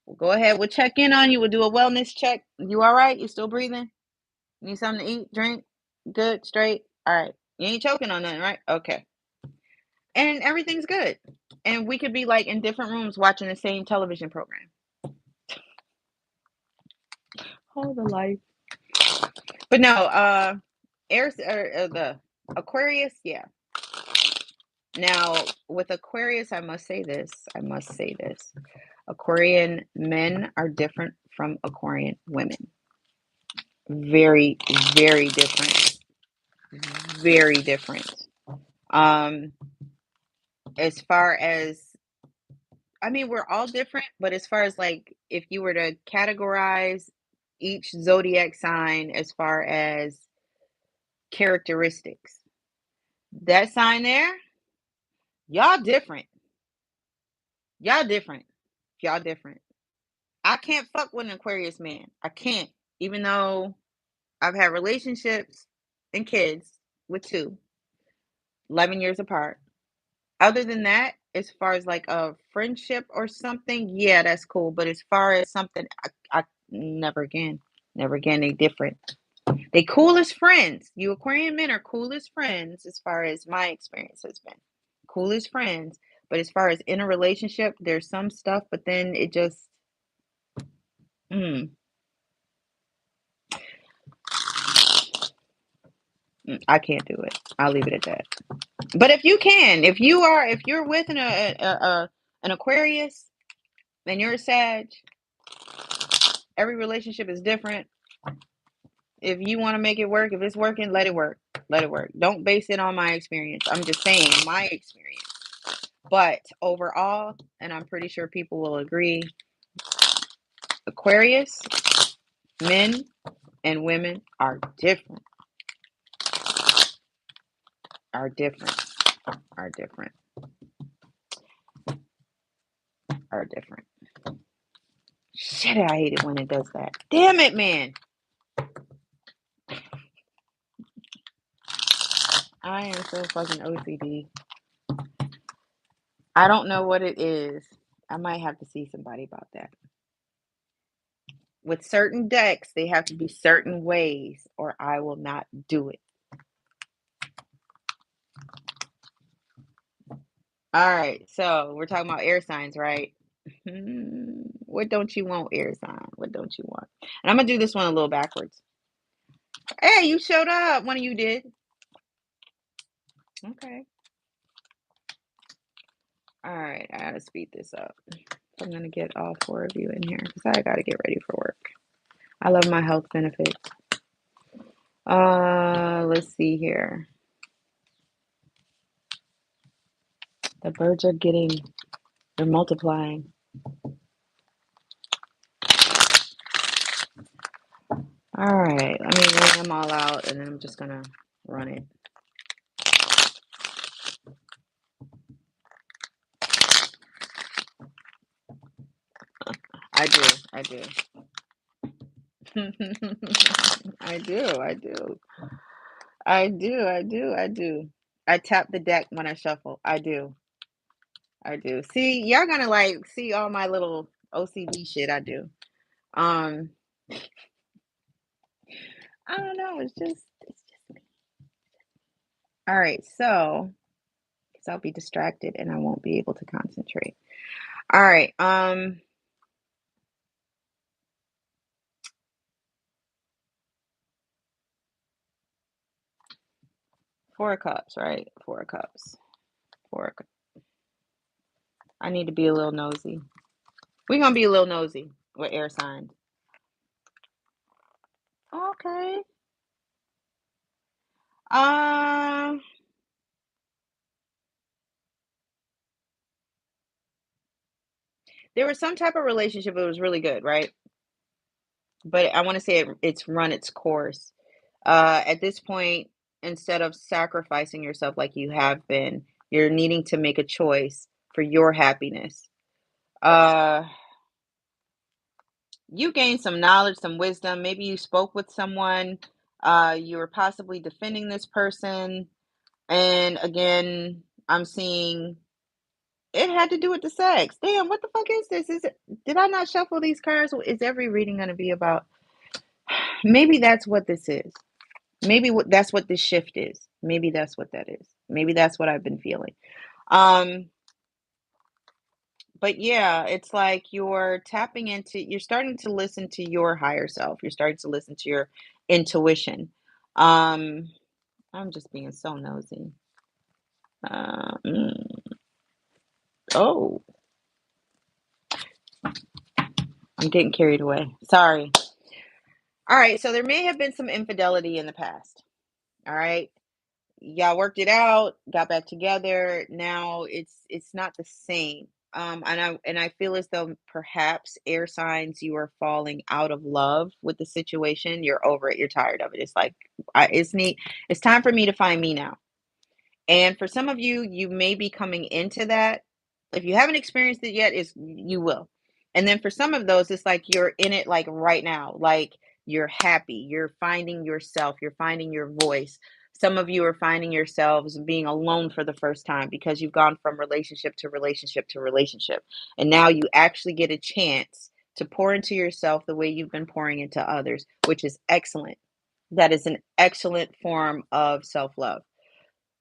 We'll go ahead, we'll check in on you, we'll do a wellness check. You all right? You still breathing? Need something to eat, drink? Good, straight? All right. You ain't choking on nothing, right? Okay. And everything's good. And we could be like in different rooms watching the same television program. Oh, the life. But no, the Aquarius, yeah. Now, with Aquarius, I must say this. I must say this. Aquarian men are different from Aquarian women. Very, very different. Very different. Um, as far as I mean, we're all different, but as far as like if you were to categorize each zodiac sign as far as characteristics, that sign there, y'all different. Y'all different. Y'all different. I can't fuck with an Aquarius man. I can't. Even though I've had relationships and kids with two, 11 years apart. Other than that, as far as like a friendship or something, yeah, that's cool. But as far as something, I never again. Never again. They different. They cool as friends. You Aquarian men are cool as friends as far as my experience has been. Cool as friends. But as far as in a relationship, there's some stuff, but then it just mm, I can't do it. I'll leave it at that. But if you can, if you're with an Aquarius and you're a Sag, every relationship is different. If you want to make it work, if it's working, let it work. Let it work. Don't base it on my experience. I'm just saying my experience. But overall, and I'm pretty sure people will agree, Aquarius, men and women are different. Are different. Are different. Are different. Shit, I hate it when it does that. Damn it, man. I am so fucking OCD. I don't know what it is. I might have to see somebody about that. With certain decks, they have to be certain ways, or I will not do it. All right, so we're talking about air signs, right? What don't you want, air sign? What don't you want? And I'm gonna do this one a little backwards. Hey, you showed up. One of you did. Okay. All right, I gotta speed this up. I'm gonna get all four of you in here because I gotta get ready for work. I love my health benefits. Let's see here. The birds are they're multiplying. All right, let me run them all out and then I'm just gonna run it. I do. I do. I do. I do. I do. I do. I do. I tap the deck when I shuffle. I do. I do. See, y'all gonna like see all my little OCD shit I do. Um, I don't know. It's just me. All right, so because I'll be distracted and I won't be able to concentrate. All right. 4 of cups, right? 4 of cups. Four. I need to be a little nosy. We're gonna be a little nosy with air signs. Okay. Um, there was some type of relationship. It was really good, right? But I want to say it's run its course. At this point, instead of sacrificing yourself like you have been, you're needing to make a choice for your happiness. Uh, you gained some knowledge, some wisdom. Maybe you spoke with someone. You were possibly defending this person. And again, I'm seeing it had to do with the sex. Damn, what the fuck is this? Is it, did I not shuffle these cards? Is every reading going to be about? Maybe that's what this is. Maybe that's what this shift is. Maybe that's what that is. Maybe that's what I've been feeling. Um, but yeah, it's like you're starting to listen to your higher self. You're starting to listen to your intuition. Um, I'm just being so nosy. Uh, mm, oh, I'm getting carried away. Sorry. All right, so there may have been some infidelity in the past. All right. Y'all worked it out, got back together. Now it's not the same. And I feel as though perhaps air signs you are falling out of love with the situation. You're over it. You're tired of it. It's like it's neat. It's time for me to find me now. And for some of you, you may be coming into that. If you haven't experienced it yet, is you will. And then for some of those, it's like you're in it like right now. Like you're happy, you're finding yourself, you're finding your voice. Some of you are finding yourselves being alone for the first time because you've gone from relationship to relationship to relationship. And now you actually get a chance to pour into yourself the way you've been pouring into others, which is excellent. That is an excellent form of self-love.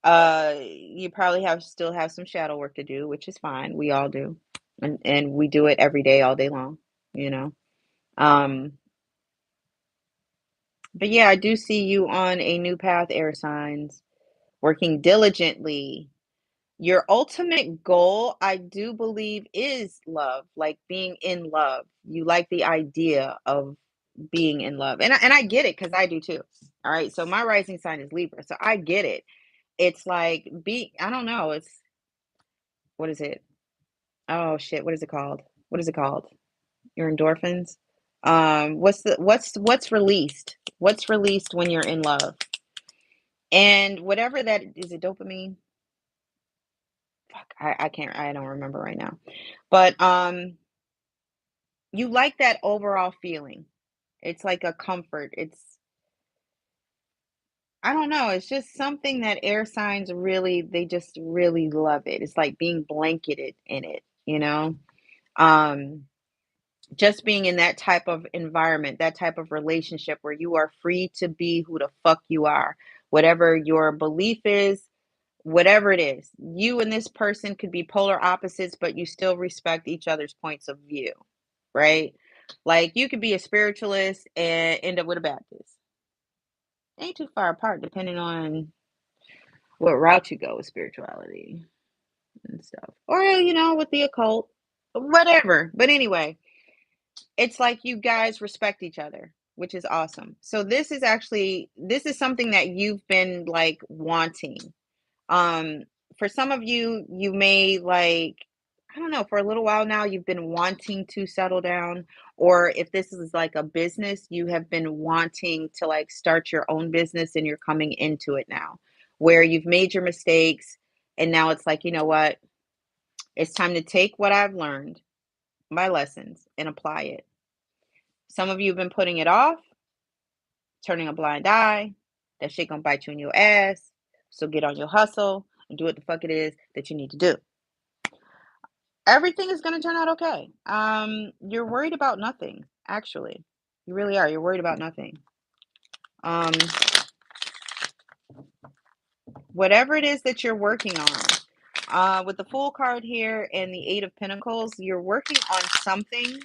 You probably still have some shadow work to do, which is fine. We all do. And we do it every day, all day long, you know. Um, but yeah, I do see you on a new path, air signs, working diligently. Your ultimate goal, I do believe, is love, like being in love. You like the idea of being in love. And I get it because I do too. All right. So my rising sign is Libra. So I get it. It's like I don't know, it's what is it? Oh shit, what is it called? What is it called? Your endorphins? What's released? What's released when you're in love? And whatever that is, it dopamine? Fuck, I don't remember right now. But you like that overall feeling. It's like a comfort. I don't know, it's just something that air signs really they just really love it. It's like being blanketed in it, you know? Um just being in that type of environment, that type of relationship where you are free to be who the fuck you are. Whatever your belief is, whatever it is, you and this person could be polar opposites, but you still respect each other's points of view, right? Like you could be a spiritualist and end up with a Baptist. Ain't too far apart, depending on what route you go with spirituality and stuff, or with the occult, whatever. But anyway, it's like you guys respect each other, which is awesome. So this is something that you've been like wanting. Um for some of you, you may like I don't know, for a little while now you've been wanting to settle down, or if this is like a business, you have been wanting to like start your own business and you're coming into it now where you've made your mistakes and now it's like, you know what? It's time to take what I've learned, my lessons and apply it. Some of you have been putting it off, turning a blind eye. That shit gonna bite you in your ass. So get on your hustle and do what the fuck it is that you need to do. Everything is gonna turn out okay. You're worried about nothing, actually. You really are. You're worried about nothing. Um, whatever it is that you're working on. With the Fool card here and the Eight of Pentacles, you're working on something,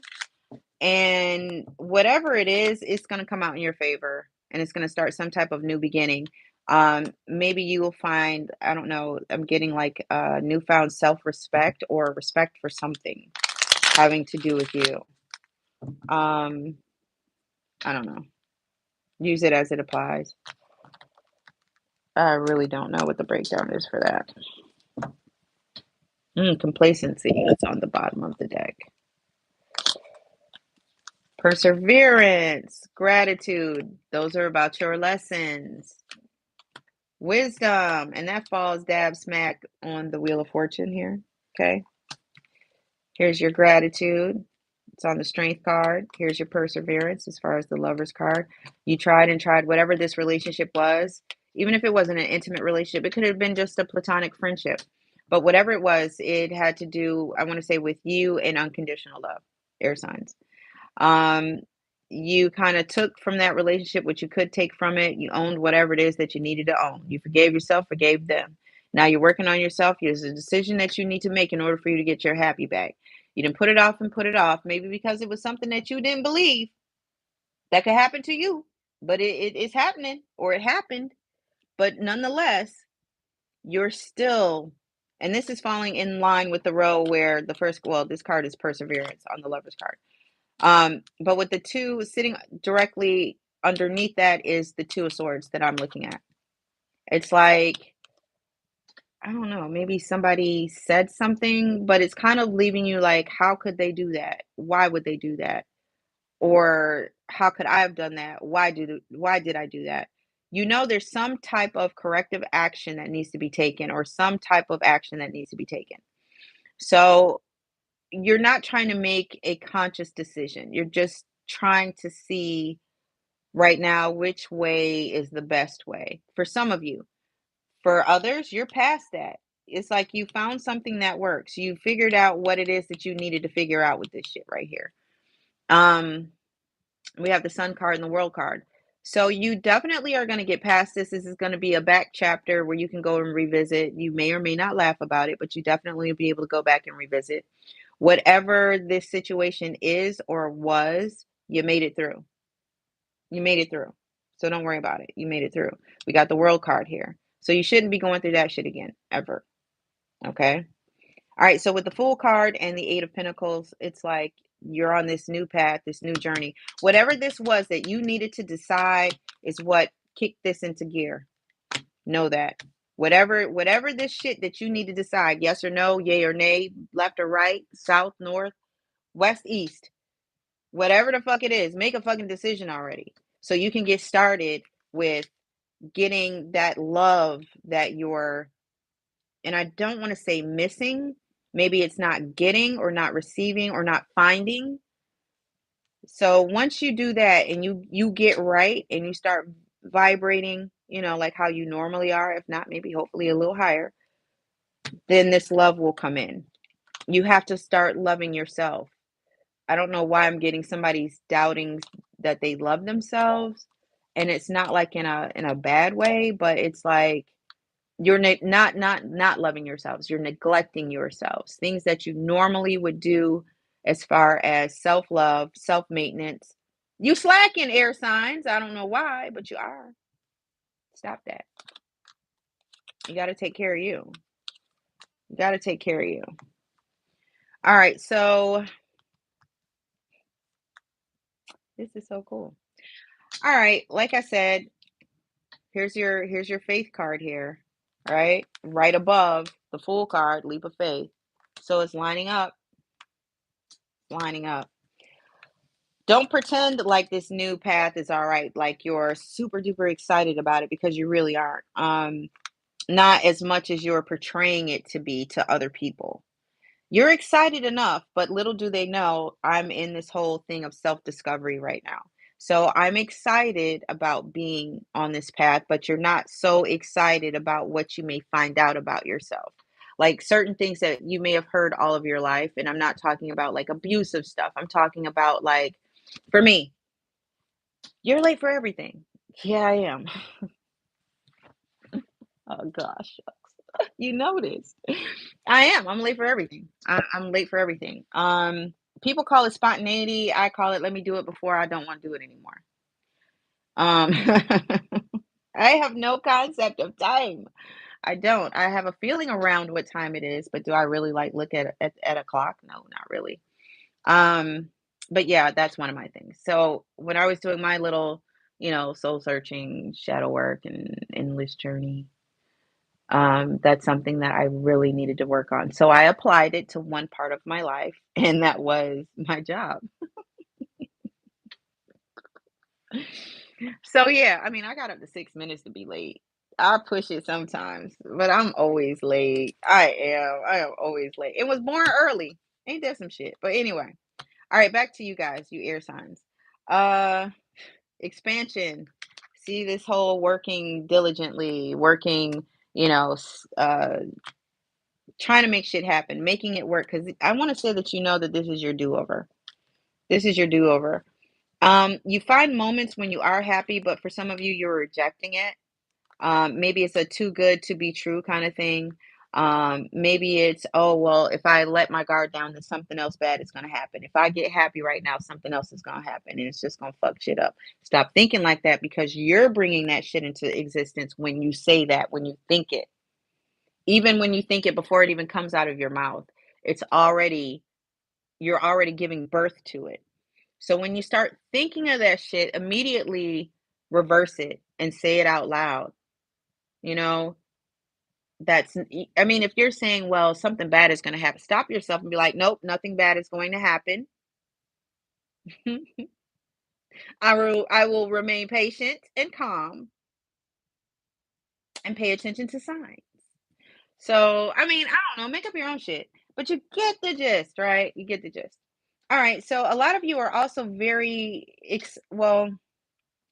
and whatever it is, it's going to come out in your favor, and it's going to start some type of new beginning. Maybe you will find, I don't know, I'm getting like newfound self-respect or respect for something having to do with you. I don't know. Use it as it applies. I really don't know what the breakdown is for that. Complacency, that's on the bottom of the deck. Perseverance, gratitude, those are about your lessons. Wisdom, and that falls dab smack on the Wheel of Fortune here. Okay. Here's your gratitude. It's on the Strength card. Here's your perseverance as far as the Lover's card. You tried and tried whatever this relationship was, even if it wasn't an intimate relationship, it could have been just a platonic friendship. But whatever it was, it had to do, I want to say, with you and unconditional love, air signs. Um, you kind of took from that relationship what you could take from it. You owned whatever it is that you needed to own. You forgave yourself, forgave them. Now you're working on yourself. There's a decision that you need to make in order for you to get your happy back. You didn't put it off and put it off, maybe because it was something that you didn't believe that could happen to you, but it's happening, or it happened. But nonetheless, you're still, and this is falling in line with the row where the first, well, this card is perseverance on the Lover's card. But with the two sitting directly underneath that is the Two of Swords that I'm looking at. It's like, I don't know, maybe somebody said something, but it's kind of leaving you like, how could they do that? Why would they do that? Or how could I have done that? Why did I do that? You know, there's some type of corrective action that needs to be taken, or some type of action that needs to be taken. So you're not trying to make a conscious decision. You're just trying to see right now which way is the best way for some of you. For others, you're past that. It's like you found something that works. You figured out what it is that you needed to figure out with this shit right here. We have the Sun card and the World card. So you definitely are going to get past this. This is going to be a back chapter where you can go and revisit. You may or may not laugh about it, but you definitely will be able to go back and revisit. Whatever this situation is or was, you made it through. You made it through. So don't worry about it. You made it through. We got the World card here. So you shouldn't be going through that shit again, ever. Okay? All right, so with the Fool card and the Eight of Pentacles, it's like you're on this new path, this new journey. Whatever this was that you needed to decide is what kicked this into gear. Know that. Whatever this shit that you need to decide, yes or no, yay or nay, left or right, south, north, west, east, whatever the fuck it is, make a fucking decision already. So you can get started with getting that love that you're, and I don't want to say missing. Maybe it's not getting or not receiving or not finding. So once you do that and you get right and you start vibrating, you know, like how you normally are, if not maybe hopefully a little higher, then this love will come in. You have to start loving yourself. I don't know why I'm getting somebody's doubting that they love themselves, and it's not like in a bad way, but it's like you're not loving yourselves. You're neglecting yourselves. Things that you normally would do as far as self-love, self-maintenance. You slacking, air signs. I don't know why, but you are. Stop that. You got to take care of you. You got to take care of you. All right, so this is so cool. All right, like I said, here's your faith card here. All right, right above the Fool card, leap of faith. So it's lining up. Lining up. Don't pretend like this new path is all right, like you're super duper excited about it, because you really aren't. Not as much as you're portraying it to be to other people. You're excited enough, but little do they know I'm in this whole thing of self-discovery right now. So I'm excited about being on this path, but you're not so excited about what you may find out about yourself. Like certain things that you may have heard all of your life, and I'm not talking about like abusive stuff. I'm talking about like, for me, you're late for everything. Yeah, I am. Oh gosh. You noticed. I am. I'm late for everything. I'm late for everything. People call it spontaneity. I call it let me do it before I don't want to do it anymore. Um, I have no concept of time. I don't. I have a feeling around what time it is, but do I really like look at a clock? No, not really. Um, but yeah, that's one of my things. So when I was doing my little, soul searching, shadow work, and endless journey, that's something that I really needed to work on. So I applied it to one part of my life, and that was my job. So yeah, I mean, I got up to 6 minutes to be late. I push it sometimes, but I'm always late. I am. I am always late. It was born early. Ain't that some shit? But anyway, all right, back to you guys, you air signs. Uh, Expansion. See this whole working diligently, working, you know, trying to make shit happen, making it work. Because I want to say that you know that this is your do over. This is your do over. You find moments when you are happy, but for some of you, you're rejecting it. Maybe it's a too good to be true kind of thing. Maybe it's, oh, well, if I let my guard down, then something else bad is going to happen. If I get happy right now, something else is going to happen and it's just going to fuck shit up. Stop thinking like that because you're bringing that shit into existence when you say that, when you think it. Even when you think it before it even comes out of your mouth, it's already, you're already giving birth to it. So when you start thinking of that shit, immediately reverse it and say it out loud. You know, I mean, if you're saying, well, something bad is going to happen, stop yourself and be like, nope, nothing bad is going to happen. I will remain patient and calm and pay attention to signs. So, I mean, I don't know, make up your own shit, but you get the gist, right? You get the gist. All right. So, a lot of you are also very, well,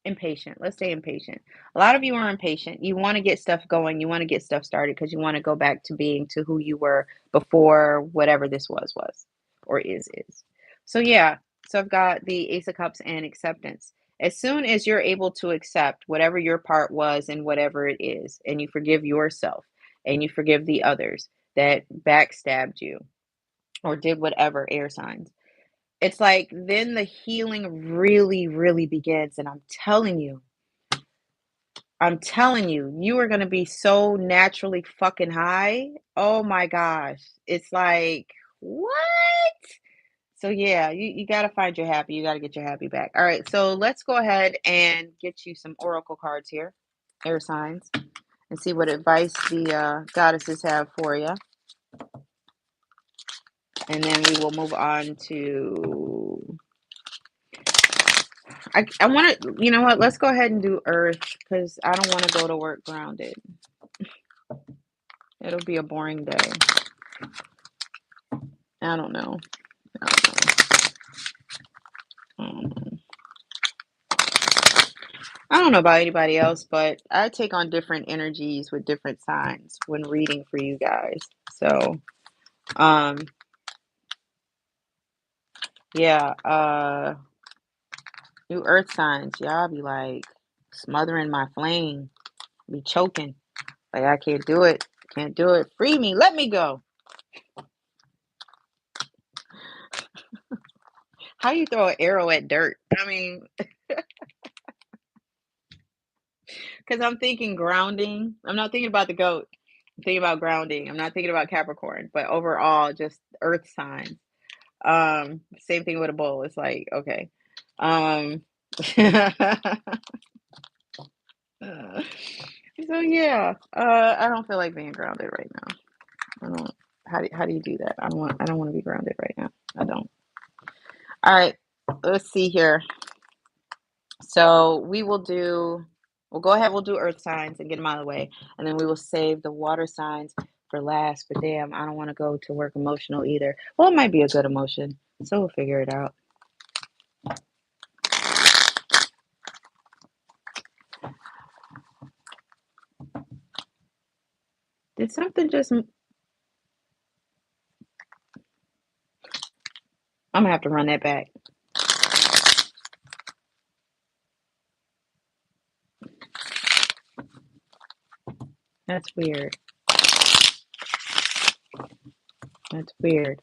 impatient. Let's say impatient. A lot of you are impatient. You want to get stuff going. You want to get stuff started because you want to go back to being to who you were before whatever this was or is. So yeah. So I've got the Ace of Cups and acceptance. As soon as you're able to accept whatever your part was and whatever it is, and you forgive yourself and you forgive the others that backstabbed you or did whatever, air signs, it's like then the healing really, really begins. And I'm telling you, you are gonna be so naturally fucking high. Oh my gosh. It's like, what? So yeah, you gotta find your happy. You gotta get your happy back. All right, so let's go ahead and get you some oracle cards here, air signs, and see what advice the goddesses have for you. And then we will move on to. I want to. You know what? Let's go ahead and do Earth because I don't want to go to work grounded. It'll be a boring day. I don't know. I don't know. I don't know about anybody else, but I take on different energies with different signs when reading for you guys. So, um, yeah, you earth signs, y'all be like smothering my flame, be choking. Like I can't do it. Can't do it. Free me. Let me go. How do you throw an arrow at dirt? I mean, because I'm thinking grounding. I'm not thinking about the goat. I'm thinking about grounding. I'm not thinking about Capricorn, but overall, just earth signs. Same thing with a bowl. It's like, okay. Um, so yeah, I don't feel like being grounded right now. I don't. How do you do that? I don't want to be grounded right now. I don't. All right. Let's see here. So we'll go ahead, we'll do earth signs and get them out of the way. And then we will save the water signs for last, but damn, I don't want to go to work emotional either. Well, it might be a good emotion, so we'll figure it out. Did something just? I'm gonna have to run that back. That's weird. That's weird.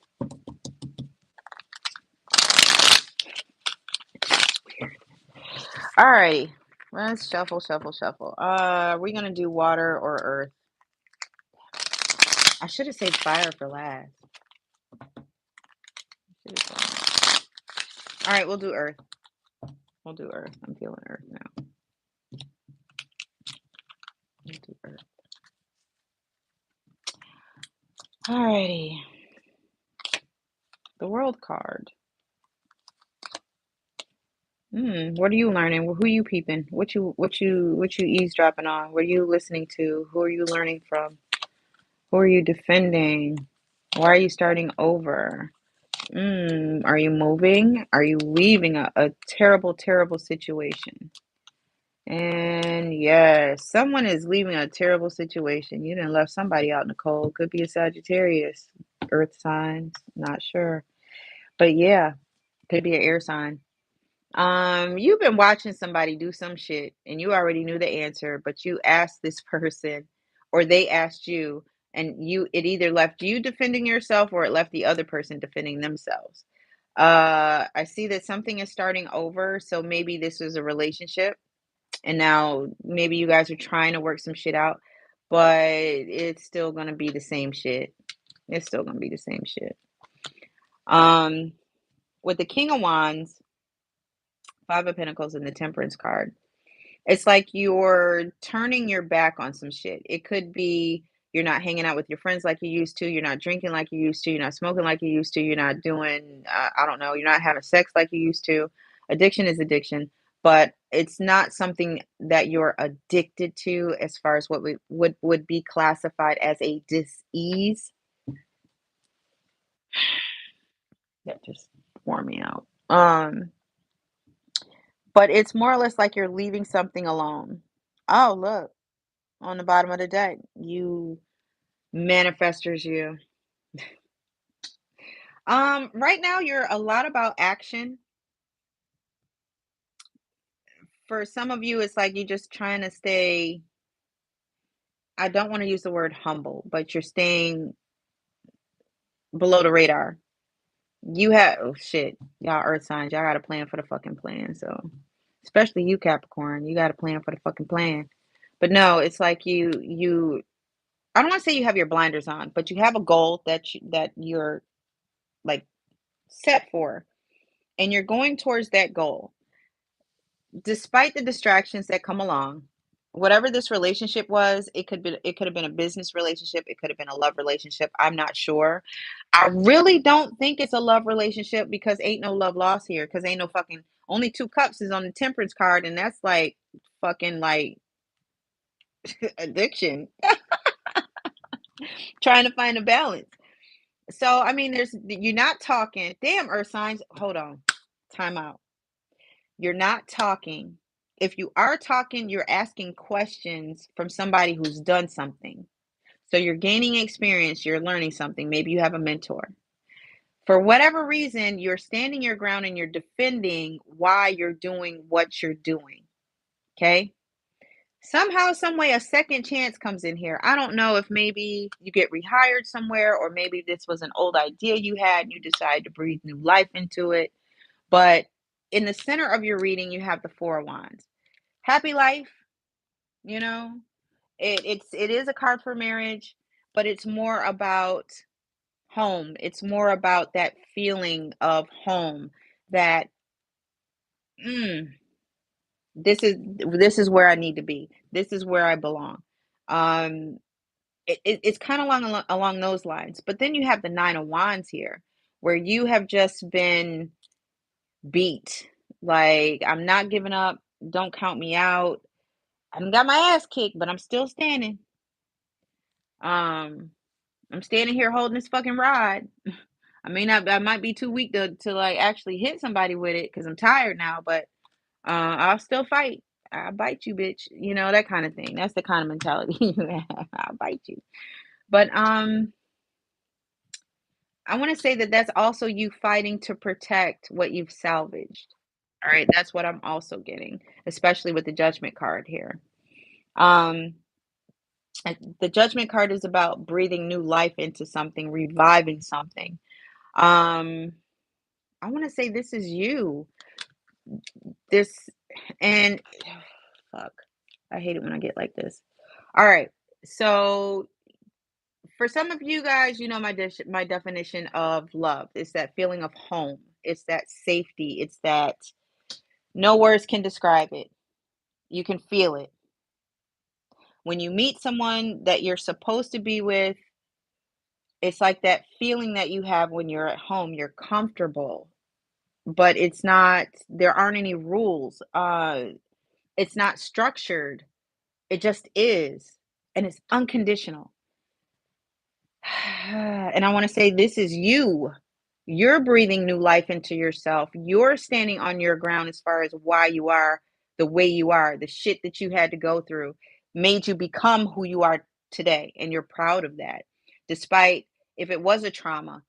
Weird. Alrighty. Let's shuffle, shuffle, shuffle. Are we gonna do water or earth? I should have saved fire for last. All right, we'll do earth. We'll do earth. I'm feeling earth now. We'll do earth. Alrighty. The world card. What are you learning? Who are you peeping? What you eavesdropping on? What are you listening to? Who are you learning from? Who are you defending? Why are you starting over? Are you moving? Are you leaving a terrible, terrible situation? And yes, someone is leaving a terrible situation. You done left somebody out in the cold. Could be a Sagittarius, earth signs, not sure. But yeah, could be an air sign. You've been watching somebody do some shit and you already knew the answer, but you asked this person or they asked you, and it either left you defending yourself or it left the other person defending themselves. I see that something is starting over, so maybe this was a relationship and now maybe you guys are trying to work some shit out, but it's still gonna be the same shit. It's still gonna be the same shit. Um, with the King of Wands, Five of Pentacles, and the Temperance card, it's like you're turning your back on some shit. It could be you're not hanging out with your friends like you used to. You're not drinking like you used to. You're not smoking like you used to. You're not doing, I don't know, you're not having sex like you used to. Addiction is addiction, but it's not something that you're addicted to as far as what would be classified as a dis-ease. That just wore me out. But it's more or less like you're leaving something alone. Oh, look, on the bottom of the deck, you manifestors you. Right now you're a lot about action. For some of you, it's like you're just trying to stay, I don't want to use the word humble, but you're staying below the radar. You have, oh shit, y'all earth signs, y'all got a plan for the fucking plan. So, especially you, Capricorn, you got a plan for the fucking plan. But no, it's like I don't want to say you have your blinders on, but you have a goal that you're like set for, and you're going towards that goal despite the distractions that come along. Whatever this relationship was, it could have been a business relationship, it could have been a love relationship, I'm not sure. I really don't think it's a love relationship because ain't no love lost here, because ain't no fucking, only two cups is on the temperance card, and that's like fucking like addiction. Trying to find a balance. So I mean, you're not talking. Damn, earth signs. Hold on. Time out. You're not talking. If you are talking, you're asking questions from somebody who's done something. So you're gaining experience, you're learning something. Maybe you have a mentor. For whatever reason, you're standing your ground and you're defending why you're doing what you're doing. Okay? Somehow, some way, a second chance comes in here. I don't know if maybe you get rehired somewhere, or maybe this was an old idea you had and you decide to breathe new life into it. But in the center of your reading, you have the Four of Wands. Happy life, you know. It is a card for marriage, but it's more about home. It's more about that feeling of home. That mm, this is where I need to be. This is where I belong. Um, it's kind of along those lines. But then you have the Nine of Wands here, where you have just been beat. Like, I'm not giving up. Don't count me out. I got my ass kicked, but I'm still standing. Um, I'm standing here holding this fucking rod. I might be too weak to like actually hit somebody with it because I'm tired now, but I'll still fight. I'll bite you, bitch. You know, that kind of thing. That's the kind of mentality you have. I'll bite you. But I want to say that that's also you fighting to protect what you've salvaged. All right, that's what I'm also getting, especially with the judgment card here. Um, the judgment card is about breathing new life into something, reviving something. Um, I want to say this is you. This and fuck. I hate it when I get like this. All right. So for some of you guys, you know my definition of love. It's that feeling of home. It's that safety. It's that no words can describe it. You can feel it. When you meet someone that you're supposed to be with, it's like that feeling that you have when you're at home. You're comfortable, but it's not there aren't any rules. It's not structured. It just is, and it's unconditional. And I want to say this is you. You're breathing new life into yourself. You're standing on your ground as far as why you are the way you are. The shit that you had to go through made you become who you are today. And you're proud of that. Despite if it was a trauma,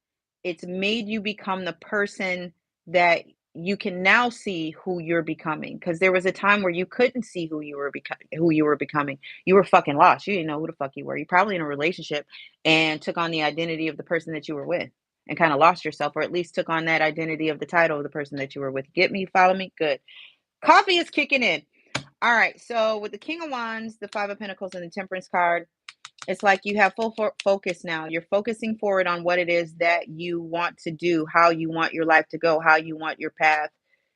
it's made you become the person that you can now see who you're becoming. Because there was a time where you couldn't see who you were becoming. You were fucking lost. You didn't know who the fuck you were. You're probably in a relationship and took on the identity of the person that you were with and kind of lost yourself, or at least took on that identity of the title of the person that you were with. Get me? Follow me? Good. Coffee is kicking in. All right. So with the King of Wands, the Five of Pentacles, and the Temperance card, it's like you have full focus now. You're focusing forward on what it is that you want to do, how you want your life to go, how you want your path,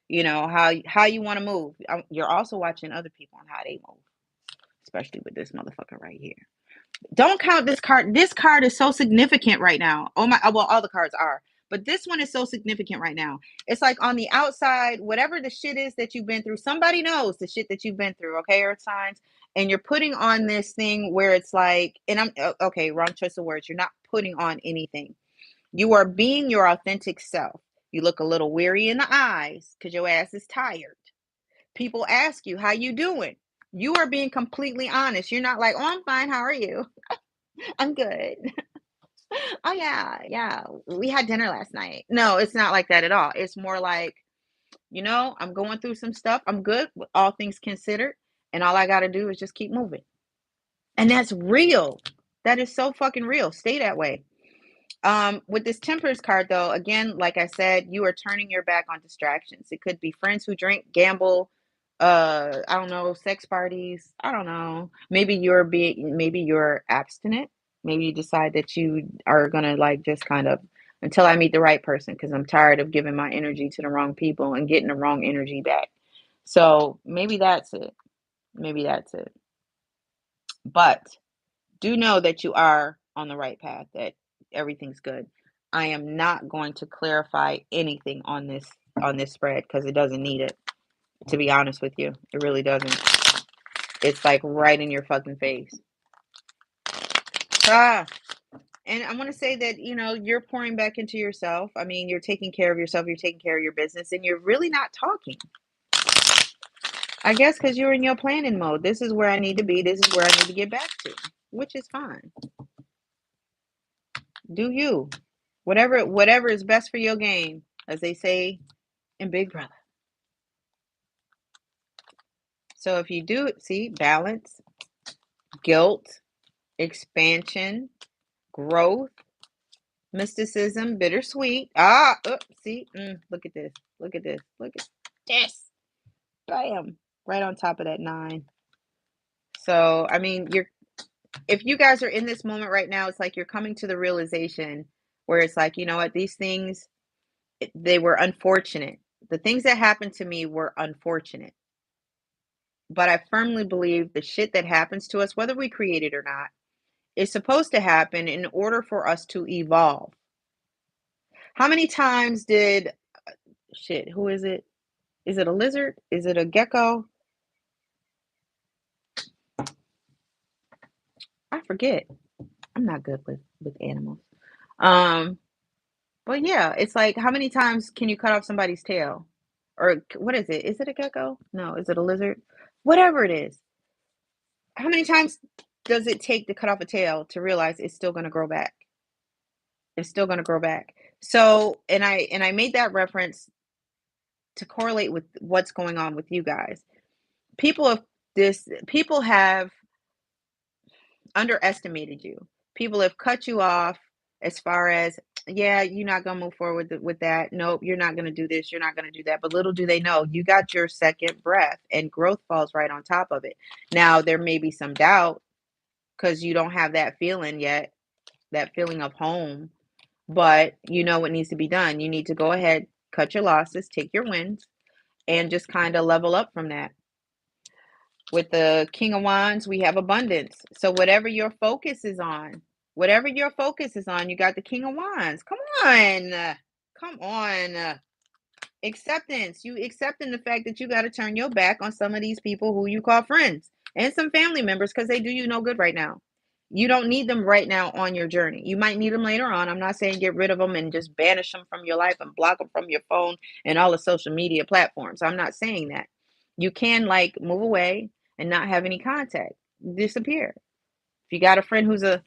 you know, how you want to move. You're also watching other people on how they move, especially with this motherfucker right here. Don't count this card. This card is so significant right now. Oh my, well, all the cards are, but this one is so significant right now. It's like on the outside, whatever the shit is that you've been through, somebody knows the shit that you've been through, okay, Earth signs, and you're putting on this thing where it's like, and I'm okay, wrong choice of words. You're not putting on anything. You are being your authentic self. You look a little weary in the eyes because your ass is tired. People ask you, how you doing? You are being completely honest. You're not like, oh, I'm fine. How are you? I'm good. Oh yeah, yeah. We had dinner last night. No, it's not like that at all. It's more like, I'm going through some stuff. I'm good with all things considered. And all I gotta do is just keep moving. And that's real. That is so fucking real. Stay that way. With this Temperance card though, again, like I said, you are turning your back on distractions. It could be friends who drink, gamble, I don't know, sex parties. I don't know. Maybe you're abstinent. Maybe you decide that you are gonna like just kind of until I meet the right person because I'm tired of giving my energy to the wrong people and getting the wrong energy back. So maybe that's it. Maybe that's it. But do know that you are on the right path, that everything's good. I am not going to clarify anything on this spread because it doesn't need it, to be honest with you. It really doesn't. It's like right in your fucking face. Ah, and I want to say that, you're pouring back into yourself. I mean, you're taking care of yourself, you're taking care of your business, and you're really not talking. I guess because you're in your planning mode. This is where I need to be. This is where I need to get back to, which is fine. Do you? Whatever is best for your game, as they say in Big Brother. So if you do see balance, guilt, expansion, growth, mysticism, bittersweet. Look at this. Look at this. Look at this. Bam. Right on top of that 9. So, I mean, if you guys are in this moment right now, it's like you're coming to the realization where it's like, you know what, these things, they were unfortunate. The things that happened to me were unfortunate. But I firmly believe the shit that happens to us, whether we create it or not, is supposed to happen in order for us to evolve. How many times did who is it? Is it a lizard? Is it a gecko? I forget. I'm not good with animals. Um, but yeah, it's like how many times can you cut off somebody's tail? Or what is it? Is it a gecko? No, is it a lizard? Whatever it is. How many times does it take to cut off a tail to realize it's still going to grow back? It's still going to grow back. So, and I made that reference to correlate with what's going on with you guys. People have people have underestimated you. People have cut you off as far as, yeah, you're not going to move forward with that. Nope, you're not going to do this. You're not going to do that. But little do they know, you got your second breath and growth falls right on top of it. Now, there may be some doubt because you don't have that feeling yet, that feeling of home, but you know what needs to be done. You need to go ahead, cut your losses, take your wins, and just kind of level up from that. With the King of Wands, we have abundance. So whatever your focus is on, you got the King of Wands. Come on. Come on. Acceptance. You accepting the fact that you got to turn your back on some of these people who you call friends and some family members because they do you no good right now. You don't need them right now on your journey. You might need them later on. I'm not saying get rid of them and just banish them from your life and block them from your phone and all the social media platforms. I'm not saying that. You can like move away and not have any contact, disappear. If you got a friend who's a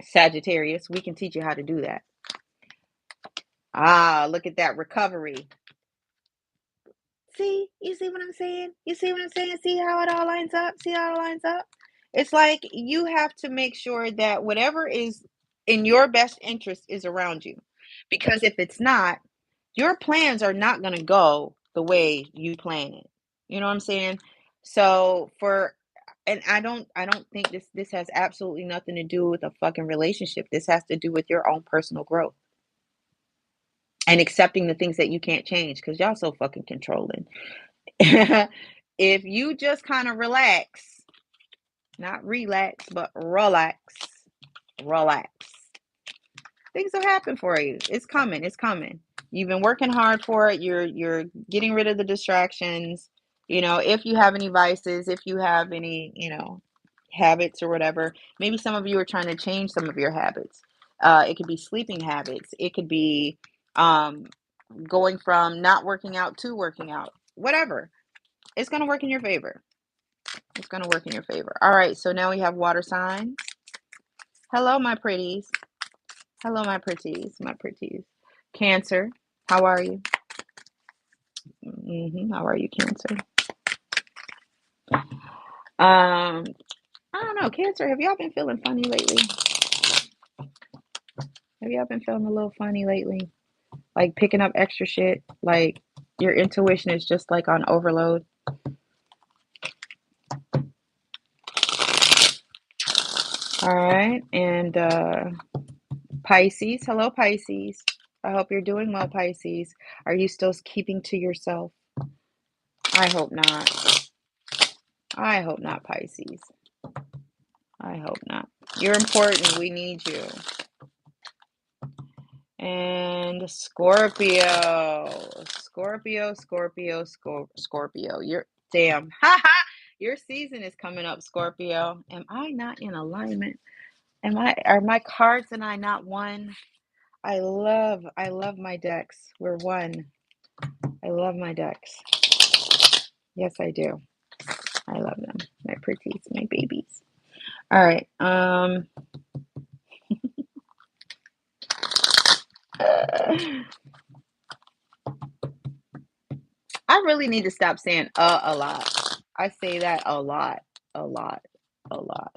Sagittarius, we can teach you how to do that. Ah, look at that recovery. See, you see what I'm saying? You see what I'm saying? See how it all lines up? See how it lines up? It's like you have to make sure that whatever is in your best interest is around you. Because if it's not, your plans are not going to go the way you plan it. You know what I'm saying? So for and I don't think this has absolutely nothing to do with a fucking relationship. This has to do with your own personal growth and accepting the things that you can't change cuz y'all so fucking controlling. If you just kind of relax, not relax, but relax, things will happen for you. It's coming. It's coming. You've been working hard for it. You're getting rid of the distractions. You know, if you have any vices, if you have any, habits or whatever, maybe some of you are trying to change some of your habits. It could be sleeping habits. It could be um, going from not working out to working out. Whatever. It's going to work in your favor. It's going to work in your favor. All right. So now we have water signs. Hello, my pretties. Hello, my pretties. My pretties. Cancer. How are you? How are you, Cancer? I don't know, Cancer. Have y'all been feeling funny lately? Have y'all been feeling a little funny lately? Like picking up extra shit? Like your intuition is just like on overload? All right. And Pisces. Hello, Pisces. I hope you're doing well, Pisces. Are you still keeping to yourself? I hope not. I hope not, Pisces. I hope not. You're important. We need you. And Scorpio. Scorpio. You're damn. Your season is coming up, Scorpio. Am I not in alignment? Are my cards and I not one? I love my decks. We're one. I love my decks. Yes, I do. I love them. My pretties, my babies. All right. I really need to stop saying a lot. I say that a lot, a lot, a lot.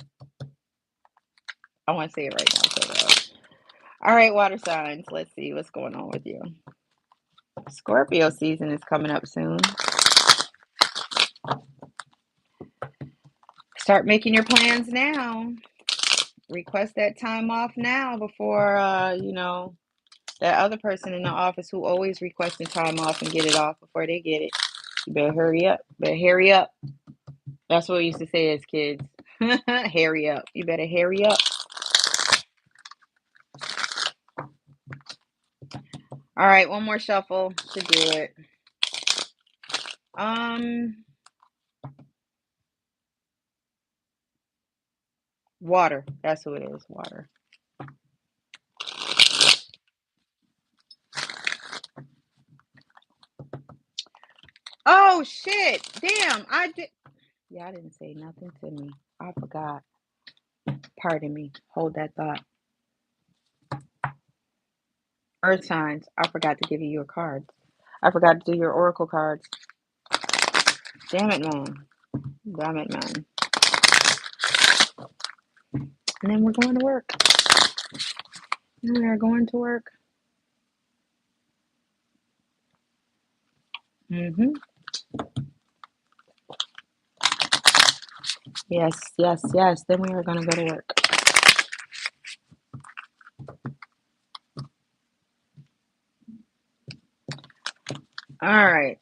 I want to say it right now. So all right, water signs. Let's see what's going on with you. Scorpio season is coming up soon. Start making your plans now. Request that time off now before that other person in the office who always requesting time off and get it off before they get it. You better hurry up. Better hurry up. That's what we used to say as kids. Hurry up. You better hurry up. All right, one more shuffle to do it. Water. That's who it is. Water. Oh shit! Damn, I did. Yeah, I didn't say nothing to me. I forgot. Pardon me. Hold that thought. Earth signs. I forgot to give you your cards. I forgot to do your oracle cards. Damn it, man. Damn it, man. And then we're going to work. We are going to work. Mm-hmm. Yes, yes, yes. Then we are going to go to work. All right.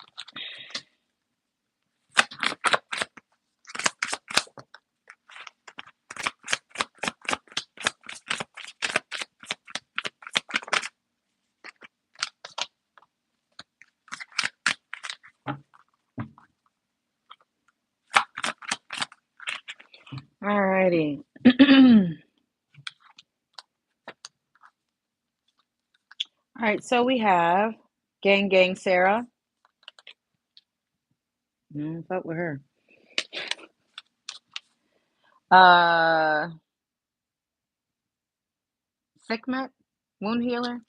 All righty. All right. So we have Gang Sarah. Fuck with her. Uh, Sekhmet, wound healer.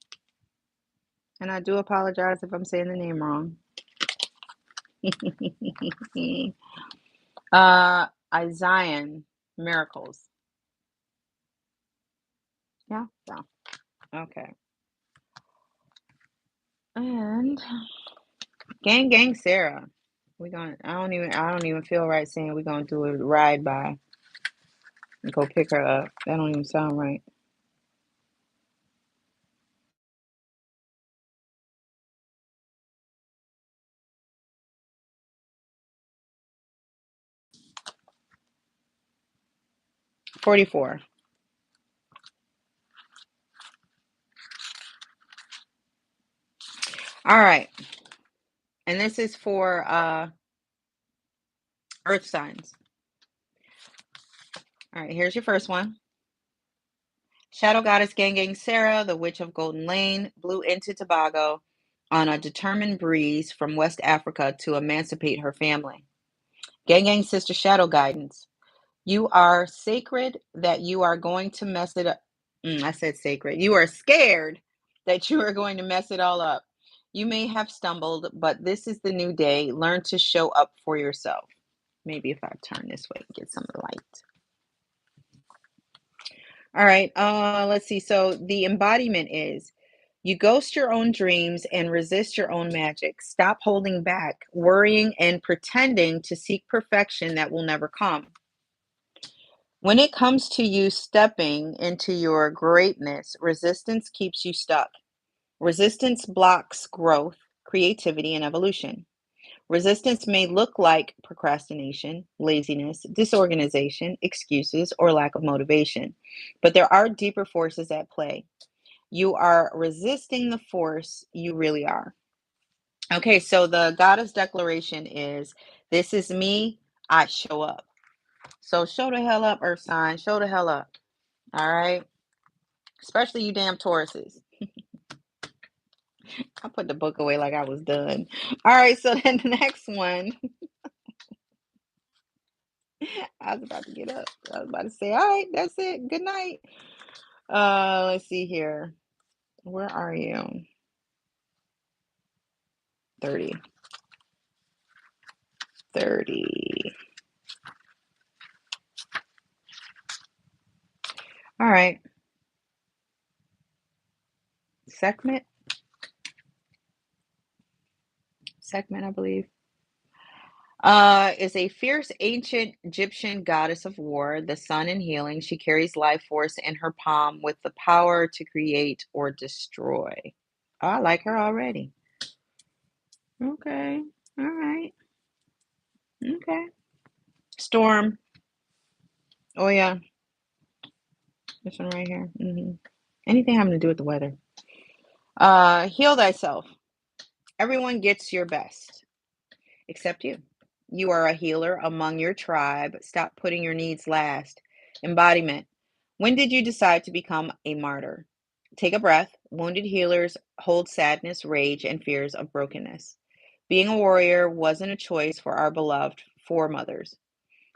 And I do apologize if I'm saying the name wrong. Zion, miracles. Yeah, yeah. Okay. And Gang Sarah. I don't even feel right saying we're gonna do a ride by and go pick her up. That don't even sound right. $44. All right. And this is for earth signs. All right, here's your first one. Shadow goddess Gang Sarah, the witch of Golden Lane, blew into Tobago on a determined breeze from West Africa to emancipate her family. Gang sister shadow guidance. You are sacred that you are going to mess it up. I said sacred. You are scared that you are going to mess it all up. You may have stumbled, but this is the new day. Learn to show up for yourself. Maybe if I turn this way and get some light. All right. Let's see. So the embodiment is you ghost your own dreams and resist your own magic. Stop holding back, worrying, and pretending to seek perfection that will never come. When it comes to you stepping into your greatness, resistance keeps you stuck. Resistance blocks growth, creativity, and evolution. Resistance may look like procrastination, laziness, disorganization, excuses, or lack of motivation, but there are deeper forces at play. You are resisting the force you really are. Okay, so the goddess declaration is this is me, I show up. So show the hell up, Earth sign. Show the hell up. All right. Especially you damn Tauruses. I put the book away like I was done. All right, so then the next one. I was about to get up. I was about to say, all right, that's it. Good night. Let's see here. Where are you? 30. 30. All right. Sekhmet. Sekhmet, I believe. Is a fierce ancient Egyptian goddess of war, the sun and healing. She carries life force in her palm with the power to create or destroy. Oh, I like her already. Okay. All right. Okay. Storm. Oh yeah. This one right here. Anything having to do with the weather. Heal thyself. Everyone gets your best, except you. You are a healer among your tribe. Stop putting your needs last. Embodiment. When did you decide to become a martyr? Take a breath. Wounded healers hold sadness, rage, and fears of brokenness. Being a warrior wasn't a choice for our beloved foremothers.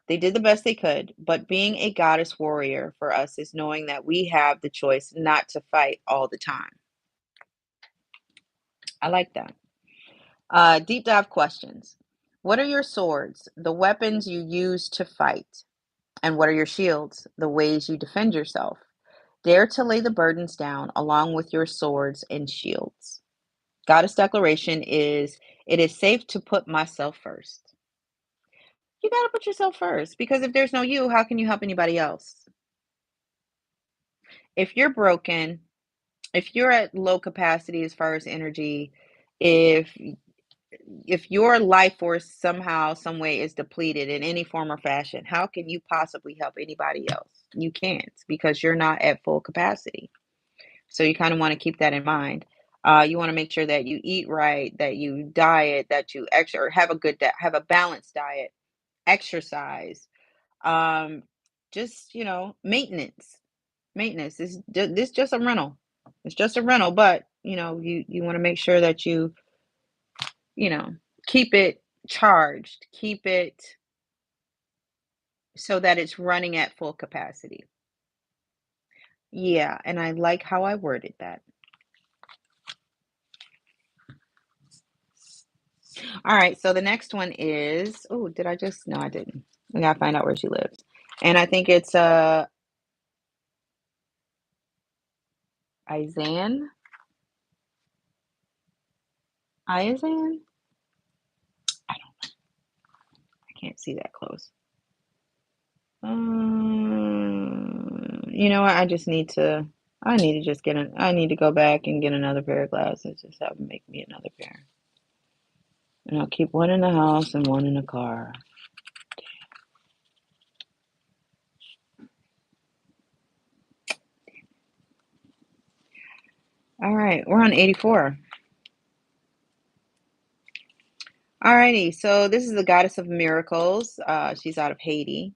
They did the best they could, but being a goddess warrior for us is knowing that we have the choice not to fight all the time. I like that. Deep dive questions. What are your swords, the weapons you use to fight? And what are your shields, the ways you defend yourself? Dare to lay the burdens down along with your swords and shields. Goddess declaration is it is safe to put myself first. You got to put yourself first because if there's no you, how can you help anybody else? If you're broken, if you're at low capacity as far as energy, if your life force somehow, some way is depleted in any form or fashion, how can you possibly help anybody else? You can't because you're not at full capacity. So you kind of want to keep that in mind. You want to make sure that you eat right, that you diet, that you or have a have a balanced diet, exercise, um, just maintenance. Maintenance is this just a rental. It's just a rental, but you want to make sure that you know keep it charged, keep it so that it's running at full capacity. Yeah, and I like how I worded that. All right, so the next one is, oh, did I just, no, I didn't. I gotta find out where she lives. And I think it's Izan. Izan? I can't see that close. You know what? I need to just I need to go back and get another pair of glasses. Just have them make me another pair. And I'll keep one in the house and one in the car. All right, we're on 84. All righty, so this is the goddess of miracles. She's out of Haiti.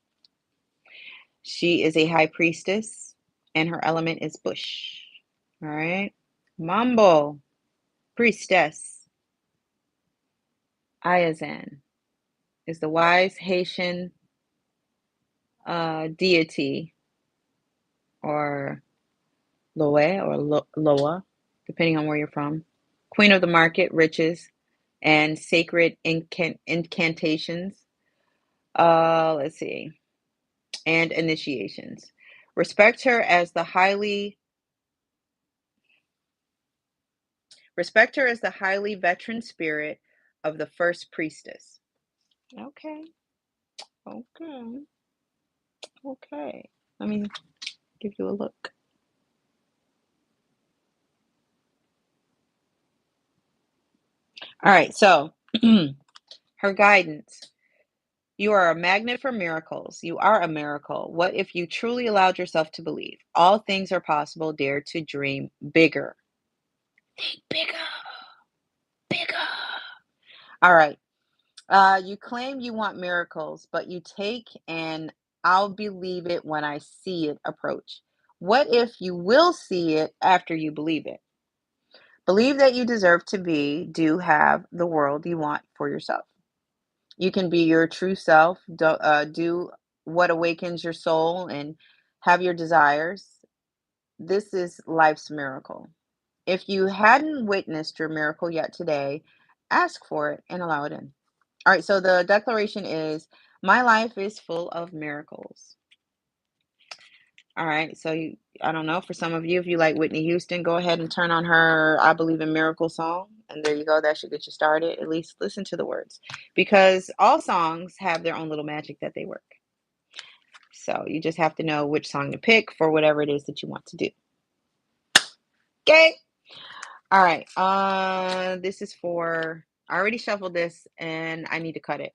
She is a high priestess, and her element is bush. All right. Mambo, priestess. Ayazan is the wise Haitian deity, or Loe or Loa, depending on where you're from. Queen of the market, riches, and sacred incantations. Let's see, and initiations. Respect her as the highly Respect her as the highly veteran spirit of the first priestess. Okay, okay, okay. Let me give you a look. All right, so her guidance. You are a magnet for miracles. You are a miracle. What if you truly allowed yourself to believe? All things are possible. Dare to dream bigger. Think bigger, bigger. All right. You claim you want miracles, but you take an I'll believe it when I see it approach. What if you will see it after you believe it? Believe that you deserve to do have the world you want for yourself. You can be your true self, do what awakens your soul, and have your desires. This is life's miracle. If you hadn't witnessed your miracle yet today, ask for it and allow it in. All right, so the declaration is my life is full of miracles. All right, so I don't know, for some of you, if you like Whitney Houston, go ahead and turn on her I Believe in Miracle song. And there you go. That should get you started. At least listen to the words because all songs have their own little magic that they work. So you just have to know which song to pick for whatever it is that you want to do. Okay. All right. This is for, I already shuffled this and I need to cut it.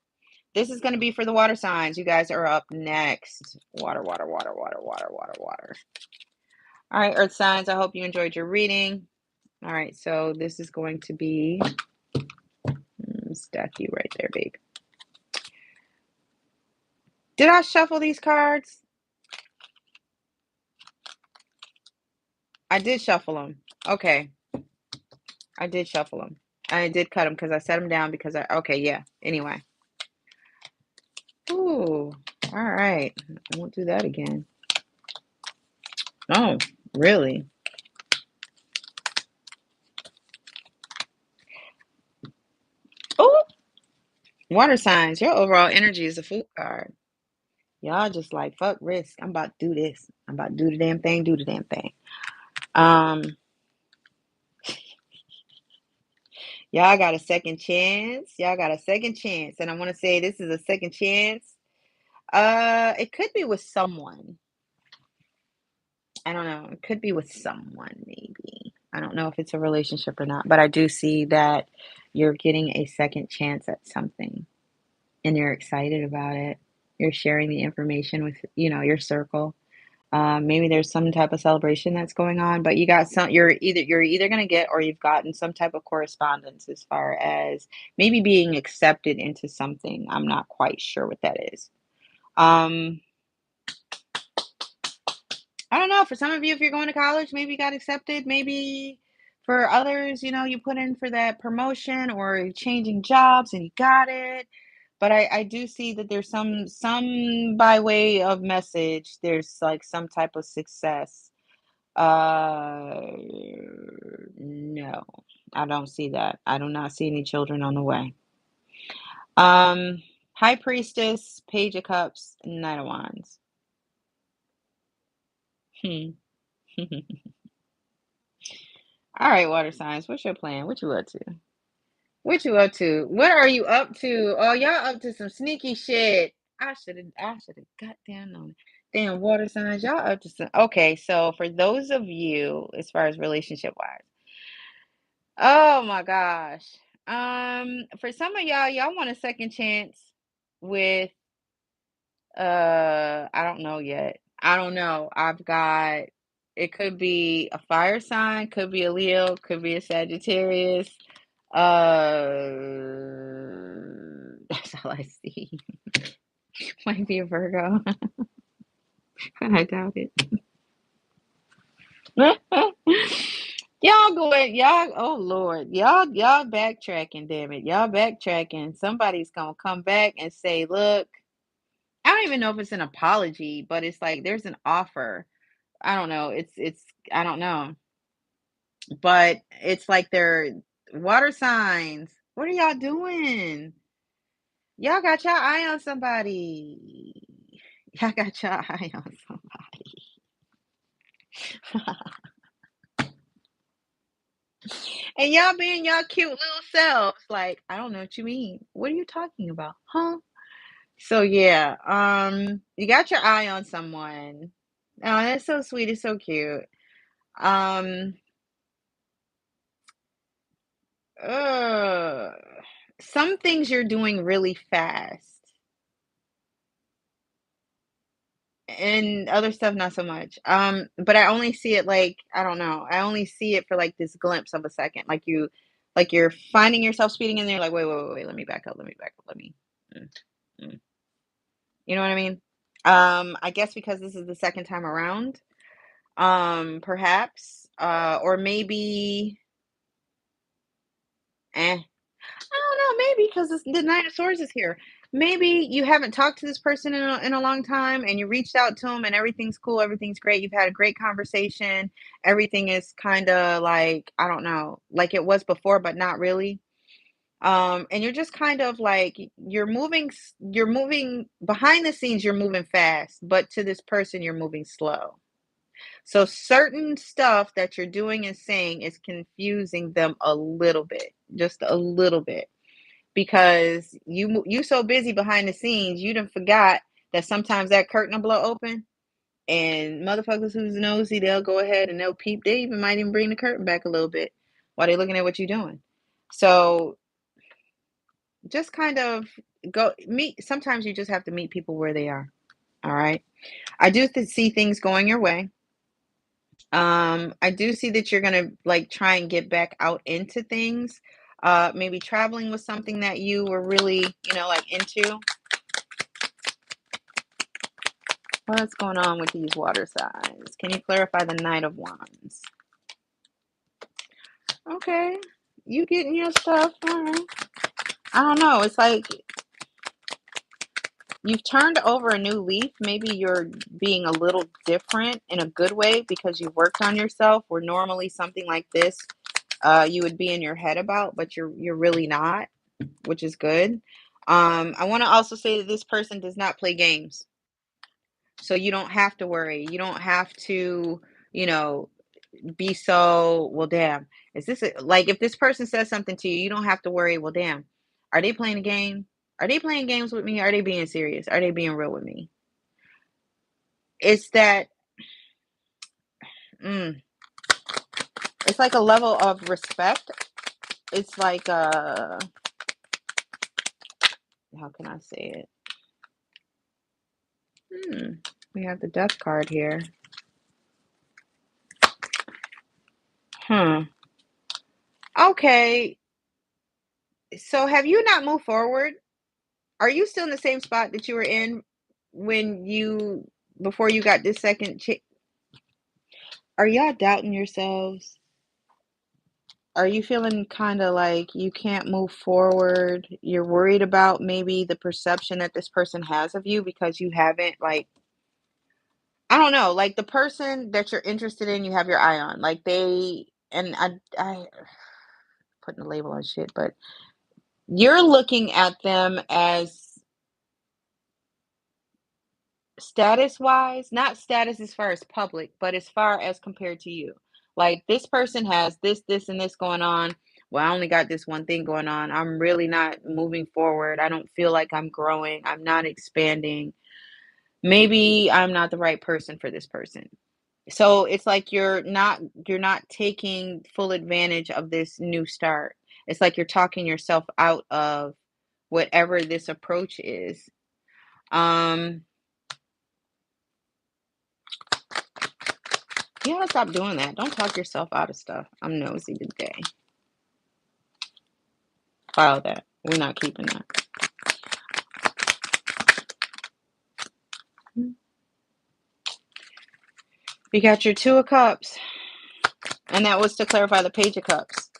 This is going to be for the water signs. You guys are up next. Water, water, water, water, water, water, water. All right, earth signs, I hope you enjoyed your reading. All right, so this is going to be, stack you right there, babe. Did I shuffle these cards? I did shuffle them. Okay, I did shuffle them. I did cut them because I set them down because okay, yeah. Anyway. Ooh, all right. I won't do that again. Oh, really? Oh, water signs. Your overall energy is a food card. Y'all just like fuck risk. I'm about to do this. I'm about to do the damn thing. Do the damn thing. Um, y'all got a second chance. Y'all got a second chance, and I want to say this is a second chance. It could be with someone. I don't know. It could be with someone, maybe. I don't know if it's a relationship or not, but I do see that you're getting a second chance at something and you're excited about it. You're sharing the information with, your circle. Maybe there's some type of celebration that's going on, but you're either gonna get or you've gotten some type of correspondence as far as maybe being accepted into something. I'm not quite sure what that is. Um, I don't know. For some of you, if you're going to college, maybe you got accepted. Maybe for others, you put in for that promotion or you're changing jobs and you got it. But I do see that there's some by way of message, there's like some type of success. Uh, no, I don't see that. I do not see any children on the way. Um, High Priestess, Page of Cups, Knight of Wands. Hmm. All right, water signs. What's your plan? What you up to? What you up to? What are you up to? Oh, y'all up to some sneaky shit. I should have got down on it. Damn water signs. Y'all up to some okay, so for those of you, as far as relationship wise, oh my gosh. For some of y'all want a second chance with I don't know yet. I don't know. I've got it could be a fire sign, could be a Leo, could be a Sagittarius. Uh, that's all I see. Might be a Virgo, but I doubt it. Y'all going, y'all, oh Lord, y'all backtracking, damn it. Y'all backtracking. Somebody's gonna come back and say, look, I don't even know if it's an apology, but it's like there's an offer. I don't know. It's I don't know. But it's like they're water signs. What are y'all doing? Y'all got your eye on somebody. Y'all got your eye on somebody. And y'all being y'all cute little selves. Like, I don't know what you mean. What are you talking about? Huh? So yeah, you got your eye on someone. Oh, that's so sweet. It's so cute. Um, uh, some things you're doing really fast. And other stuff not so much. But I only see it like, I don't know. I only see it for like this glimpse of a second. Like you're finding yourself speeding in there like, wait, let me back up, let me back up, let me mm, mm. You know what I mean? I guess because this is the second time around, perhaps, or maybe, eh, I don't know, maybe because the Nine of Swords is here. Maybe you haven't talked to this person in a long time and you reached out to them and everything's cool, everything's great. You've had a great conversation. Everything is kind of like, I don't know, like it was before, but not really. And you're just kind of like you're moving behind the scenes, you're moving fast, but to this person, you're moving slow. So certain stuff that you're doing and saying is confusing them a little bit, just a little bit because you so busy behind the scenes, you done forgot that sometimes that curtain will blow open and motherfuckers who's nosy, they'll go ahead and they'll peep. They even might even bring the curtain back a little bit while they're looking at what you're doing. So just kind of go meet. Sometimes you just have to meet people where they are. All right. I do see things going your way. I do see that you're gonna like try and get back out into things. Maybe traveling was something that you were really, like into. What's going on with these water signs? Can you clarify the Knight of Wands? Okay. You getting your stuff. All right. I don't know. It's like you've turned over a new leaf. Maybe you're being a little different in a good way because you worked on yourself, where normally something like this you would be in your head about, but you're really not, which is good. I want to also say that this person does not play games. So you don't have to worry. You don't have to, you know, be so, well, damn, is this like if this person says something to you, you don't have to worry, well, damn, are they playing a game? Are they playing games with me? Are they being serious? Are they being real with me? It's that, mm, it's like a level of respect. It's like, how can I say it? Hmm. We have the death card here. Hmm. Okay. So have you not moved forward? Are you still in the same spot that you were in when you before you got this second are y'all doubting yourselves? Are you feeling kind of like you can't move forward? You're worried about maybe the perception that this person has of you because you haven't like I don't know, like the person that you're interested in, you have your eye on. Like they and I putting a label on shit, but you're looking at them as status wise, not status as far as public, but as far as compared to you. Like this person has this, and this going on. Well, I only got this one thing going on. I'm really not moving forward. I don't feel like I'm growing. I'm not expanding. Maybe I'm not the right person for this person. So it's like you're not taking full advantage of this new start. It's like you're talking yourself out of whatever this approach is. Um You gotta stop doing that. Don't talk yourself out of stuff. I'm nosy today. File that. We're not keeping that. You got your Two of Cups, and that was to clarify the Page of Cups.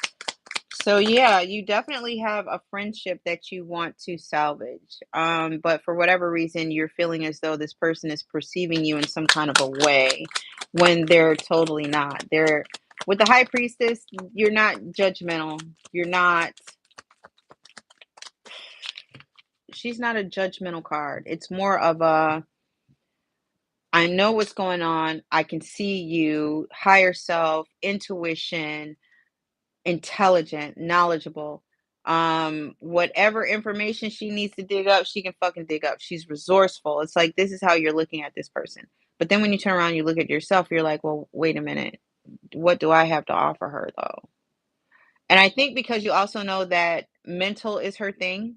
So yeah, you definitely have a friendship that you want to salvage. But for whatever reason, you're feeling as though this person is perceiving you in some kind of a way when they're totally not. They're with the High Priestess, you're not judgmental. You're not she's not a judgmental card. It's more of a I know what's going on. I can see you, higher self, intuition, intelligent, knowledgeable. Whatever information she needs to dig up, she can fucking dig up. She's resourceful. It's like this is how you're looking at this person. But then when you turn around, you look at yourself, you're like, well, wait a minute. What do I have to offer her though? And I think because you also know that mental is her thing.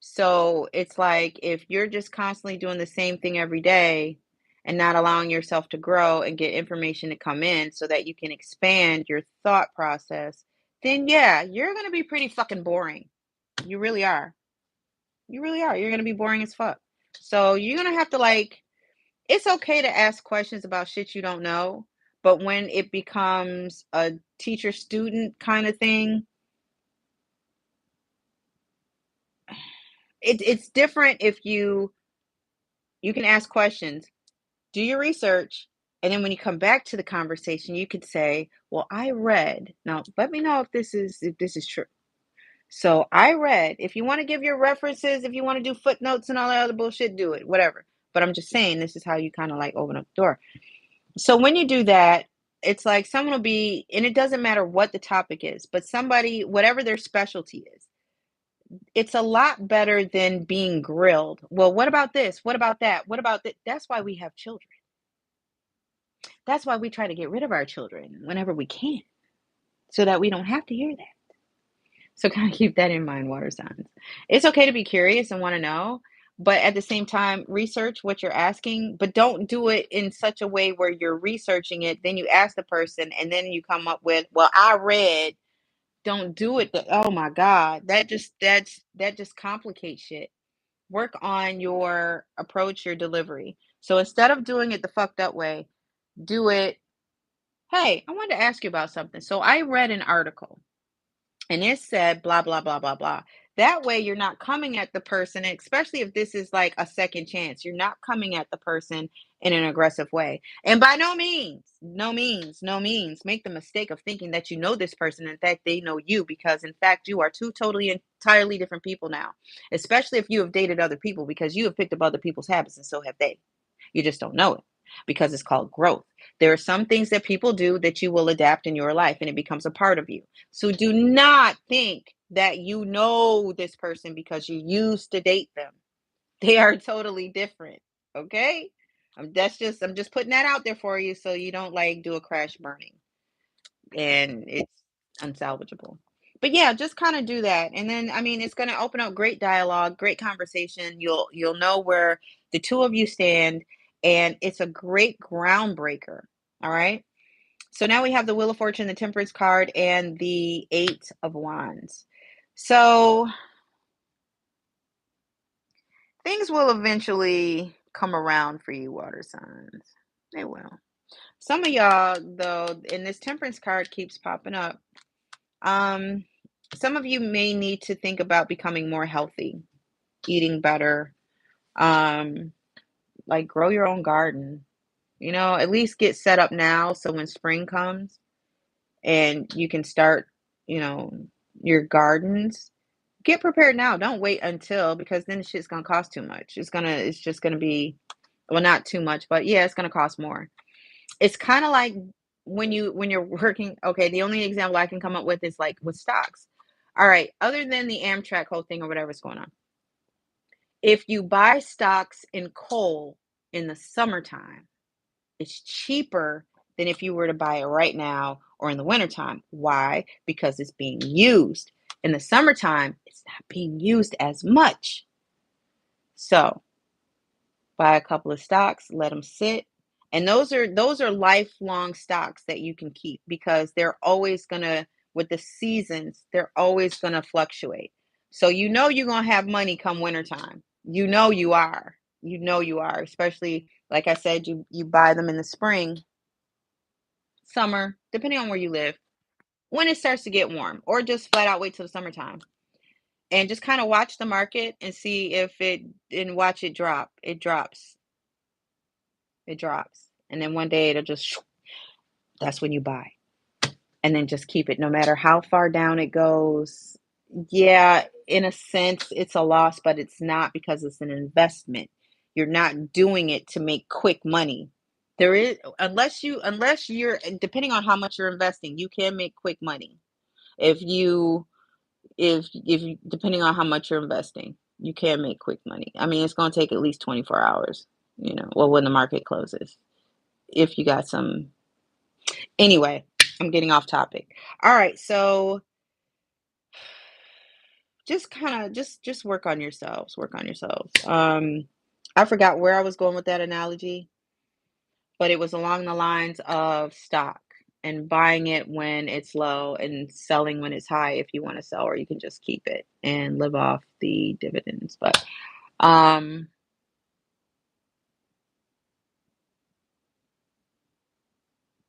So it's like if you're just constantly doing the same thing every day and not allowing yourself to grow and get information to come in so that you can expand your thought process, then yeah, you're going to be pretty fucking boring. You really are. You really are. You're going to be boring as fuck. So you're going to have to like, it's okay to ask questions about shit you don't know. But when it becomes a teacher student kind of thing, it's different if you can ask questions, do your research, and then when you come back to the conversation, you could say, "Well, I read." Now, let me know if this is true. So, I read. If you want to give your references, if you want to do footnotes and all that other bullshit, do it. Whatever. But I'm just saying, this is how you kind of like open up the door. So when you do that, it's like someone will be, and it doesn't matter what the topic is, but somebody, whatever their specialty is, it's a lot better than being grilled. Well, what about this? What about that? What about that? That's why we have children. That's why we try to get rid of our children whenever we can, so that we don't have to hear that. So kind of keep that in mind, water signs. It's okay to be curious and want to know, but at the same time, research what you're asking, but don't do it in such a way where you're researching it, then you ask the person, and then you come up with, well, I read. Don't do it. Oh my God, that just complicates shit. Work on your approach, your delivery. So instead of doing it the fucked up way, do it Hey, I wanted to ask you about something. So I read an article and it said blah, blah, blah, blah, blah. That way you're not coming at the person, especially if this is like a second chance. You're not coming at the person in an aggressive way. And by no means, no means, no means make the mistake of thinking that you know this person. In fact, they know you because, in fact, you are two totally, entirely different people now, especially if you have dated other people because you have picked up other people's habits and so have they. You just don't know it because it's called growth. There are some things that people do that you will adapt in your life and it becomes a part of you. So do not think that you know this person because you used to date them. They are totally different. Okay? I'm just putting that out there for you so you don't like do a crash burning and it's unsalvageable. But yeah, just kind of do that. And then I mean it's gonna open up great dialogue, great conversation. You'll know where the two of you stand and it's a great groundbreaker. All right. So now we have the Wheel of Fortune, the Temperance card, and the Eight of Wands. So things will eventually come around for you, water signs. They will. Some of y'all, though, and this Temperance card keeps popping up. Um, some of you may need to think about becoming more healthy, eating better, um, like grow your own garden. At least get set up now so when spring comes and you can start, you know, your gardens. Get prepared now. Don't wait until because then shit's gonna cost too much. It's just gonna be well, not too much, but yeah, it's gonna cost more. It's kind of like when you're working. Okay, the only example I can come up with is like with stocks. All right, other than the Amtrak whole thing or whatever's going on, if you buy stocks in coal in the summertime, it's cheaper than if you were to buy it right now or in the wintertime. Why? Because it's being used. In the summertime, it's not being used as much. So buy a couple of stocks, let them sit. And those are lifelong stocks that you can keep because they're always gonna with the seasons, they're always gonna fluctuate. So you're gonna have money come wintertime. You are. You are, especially like I said, you buy them in the spring, summer, depending on where you live, when it starts to get warm, or just flat out wait till the summertime and just kind of watch the market and see if it and watch it drop. It drops. And then one day it'll just that's when you buy. And then just keep it no matter how far down it goes. Yeah, in a sense it's a loss, but it's not because it's an investment. You're not doing it to make quick money. There is unless you're depending on how much you're investing, you can make quick money. If you if you depending on how much you're investing, you can make quick money. I mean, it's going to take at least 24 hours, well, when the market closes. If you got some anyway, I'm getting off topic. All right, so just kind of just work on yourselves, work on yourselves. I forgot where I was going with that analogy, but it was along the lines of stock and buying it when it's low and selling when it's high if you want to sell, or you can just keep it and live off the dividends. But um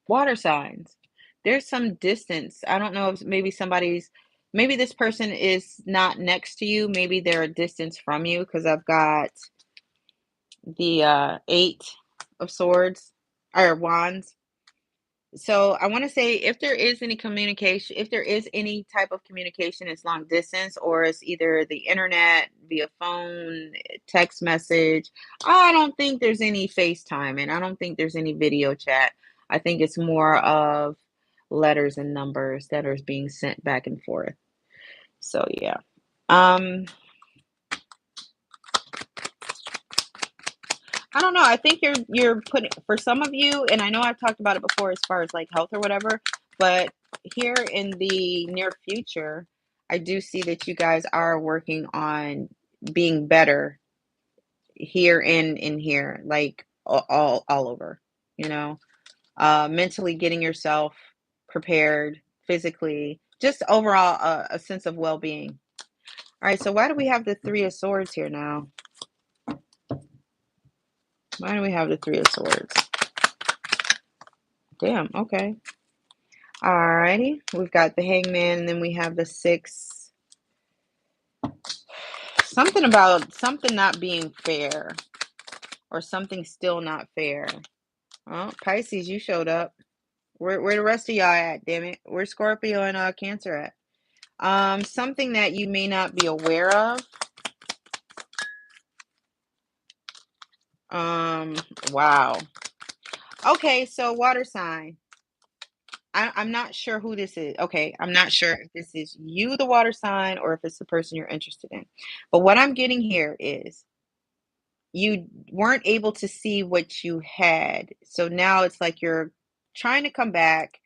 water signs. There's some distance. I don't know if maybe this person is not next to you. Maybe they're a distance from you because I've got the eight of swords or wands. So I want to say if there is any communication, if there is any type of communication, it's long distance or it's either the internet, via phone, text message. I don't think there's any FaceTime and I don't think there's any video chat. I think it's more of letters and numbers that are being sent back and forth. So yeah. Um, I don't know. I think you're putting for some of you, and I know I've talked about it before as far as like health or whatever, but here in the near future, I do see that you guys are working on being better here and in here, like all over, you know, mentally getting yourself prepared, physically, just overall a sense of well-being. All right, so why do we have the Three of Swords here now? Why do we have the Three of Swords? Damn, okay. Alrighty. We've got the hangman, and then we have the six. Something about something not being fair, or something still not fair. Oh, Pisces, you showed up. Where the rest of y'all at, damn it? Where's Scorpio and Cancer at? Something that you may not be aware of. Wow. Okay, so water sign. I'm not sure who this is. Okay, I'm not sure if this is you, the water sign, or if it's the person you're interested in. But what I'm getting here is you weren't able to see what you had. So now it's like you're trying to come back.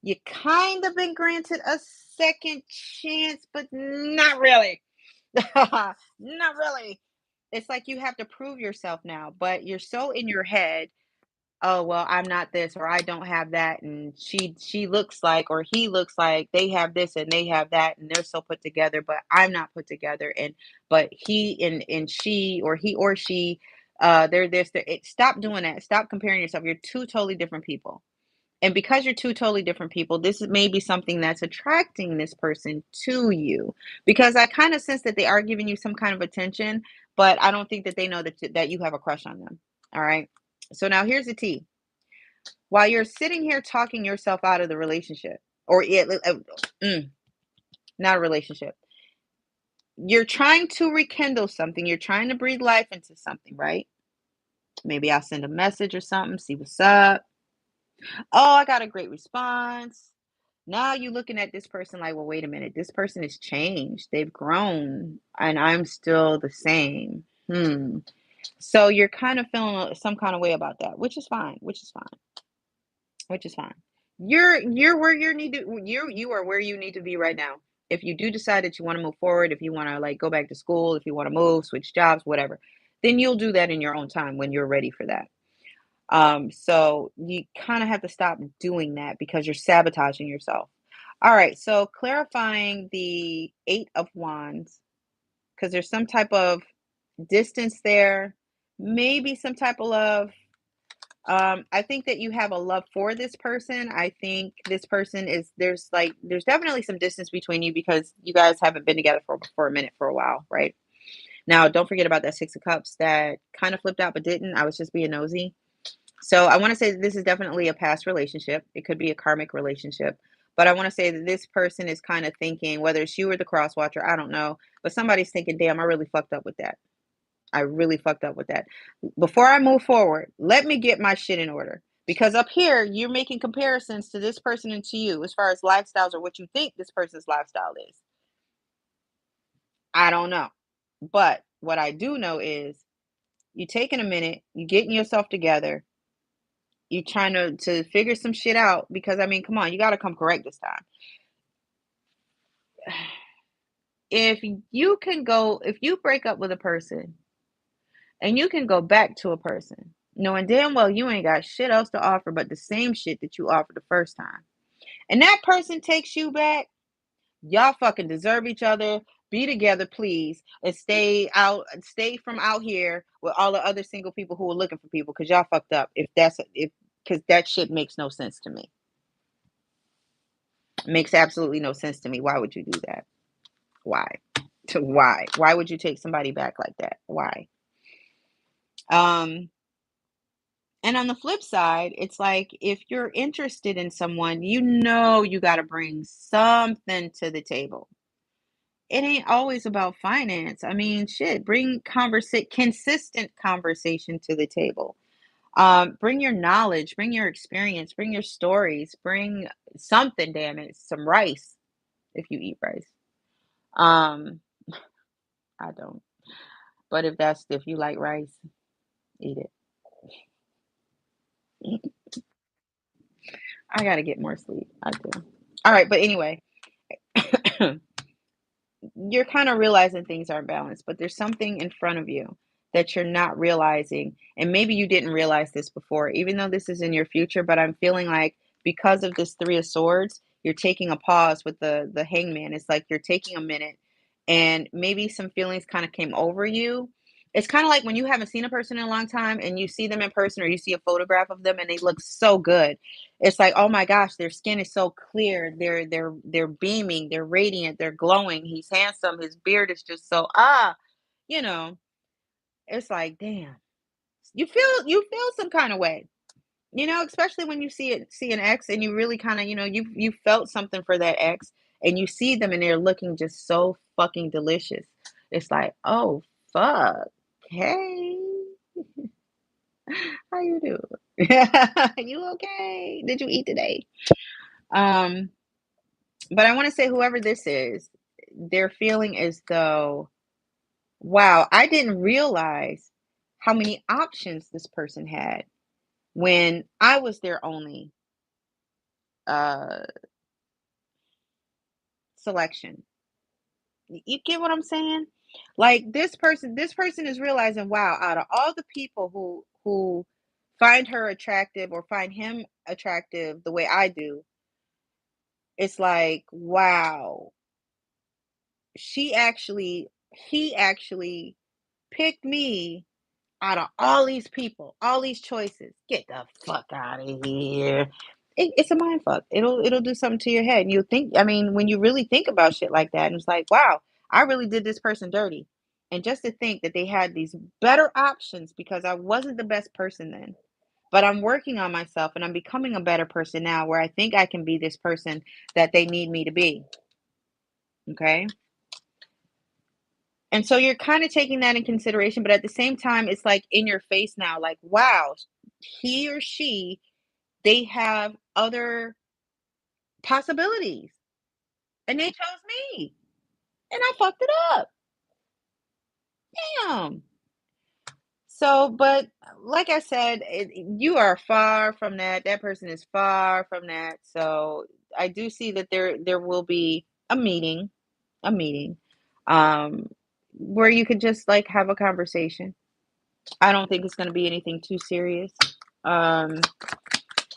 You kind of been granted a second chance, but not really. Not really. It's like you have to prove yourself now, but you're so in your head. Oh, well, I'm not this, or I don't have that, and she looks like, or he looks like they have this and they have that, and they're so put together, but I'm not put together, and but he and she, or he or she, they're this. Stop doing that. Stop comparing yourself. You're two totally different people. And because you're two totally different people, this is maybe something that's attracting this person to you. Because I kind of sense that they are giving you some kind of attention, but I don't think that they know that you have a crush on them. All right. So now here's the tea. While you're sitting here talking yourself out of the relationship, or not a relationship, you're trying to rekindle something. You're trying to breathe life into something, right? Maybe I'll send a message or something, see what's up. Oh, I got a great response. Now you're looking at this person like, well, wait a minute. This person has changed. They've grown, and I'm still the same. So you're kind of feeling some kind of way about that, which is fine. Which is fine. Which is fine. You're where you are where you need to be right now. If you do decide that you want to move forward, if you want to like go back to school, if you want to move, switch jobs, whatever, then you'll do that in your own time when you're ready for that. So you kind of have to stop doing that because you're sabotaging yourself. All right, so clarifying the Eight of Wands, because there's some type of distance there, maybe some type of love. I think that you have a love for this person. I think this person is there's definitely some distance between you because you guys haven't been together for a minute, for a while, right? Now, don't forget about that Six of Cups that kind of flipped out but didn't. I was just being nosy. So I want to say that this is definitely a past relationship. It could be a karmic relationship. But I want to say that this person is kind of thinking, whether it's you or the cross watcher, I don't know. But somebody's thinking, damn, I really fucked up with that. I really fucked up with that. Before I move forward, let me get my shit in order. Because up here, you're making comparisons to this person and to you as far as lifestyles or what you think this person's lifestyle is. I don't know. But what I do know is you taking a minute, you getting yourself together, you trying to figure some shit out because I mean, come on, you got to come correct this time. If if you break up with a person and you can go back to a person, knowing damn well you ain't got shit else to offer but the same shit that you offered the first time, and that person takes you back, y'all fucking deserve each other. Be together, please, and stay from out here with all the other single people who are looking for people because y'all fucked up. If because that shit makes no sense to me. Makes absolutely no sense to me. Why would you do that? Why? Why? Why would you take somebody back like that? Why? Um, and on the flip side, it's like if you're interested in someone, you know you got to bring something to the table. It ain't always about finance. I mean, shit, bring consistent conversation to the table. Bring your knowledge, bring your experience, bring your stories, bring something, damn it, some rice if you eat rice. Um, I don't. But if you like rice, eat it. I gotta get more sleep. I do. All right, but anyway, you're kind of realizing things aren't balanced, but there's something in front of you that you're not realizing. And maybe you didn't realize this before, even though this is in your future, but I'm feeling like because of this Three of Swords, you're taking a pause with the hangman. It's like you're taking a minute and maybe some feelings kind of came over you. It's kind of like when you haven't seen a person in a long time and you see them in person or you see a photograph of them and they look so good. It's like, "Oh my gosh, their skin is so clear. They're beaming, they're radiant, they're glowing. He's handsome. His beard is just so you know." It's like, "Damn." You feel some kind of way. Especially when you see an ex and you really kind of, you felt something for that ex and you see them and they're looking just so fucking delicious. It's like, "Oh, fuck. Hey, how you doing? You okay? Did you eat today?" Um, but I want to say whoever this is, they're feeling as though, wow, I didn't realize how many options this person had when I was their only uh selection. You get what I'm saying? Like this person is realizing, wow, out of all the people who find her attractive or find him attractive the way I do, it's like, wow, he actually picked me out of all these people, all these choices. Get the fuck out of here. It's a mind fuck. It'll do something to your head. And you think, I mean, when you really think about shit like that, and it's like, wow, I really did this person dirty. And just to think that they had these better options because I wasn't the best person then. But I'm working on myself and I'm becoming a better person now where I think I can be this person that they need me to be. Okay. And so you're kind of taking that in consideration, but at the same time, it's like in your face now, like, wow, he or she, they have other possibilities and they chose me and I fucked it up. Damn. So, but like I said, you are far from that. That person is far from that. So I do see that there will be a meeting, um, where you could just like have a conversation. I don't think it's going to be anything too serious. Um,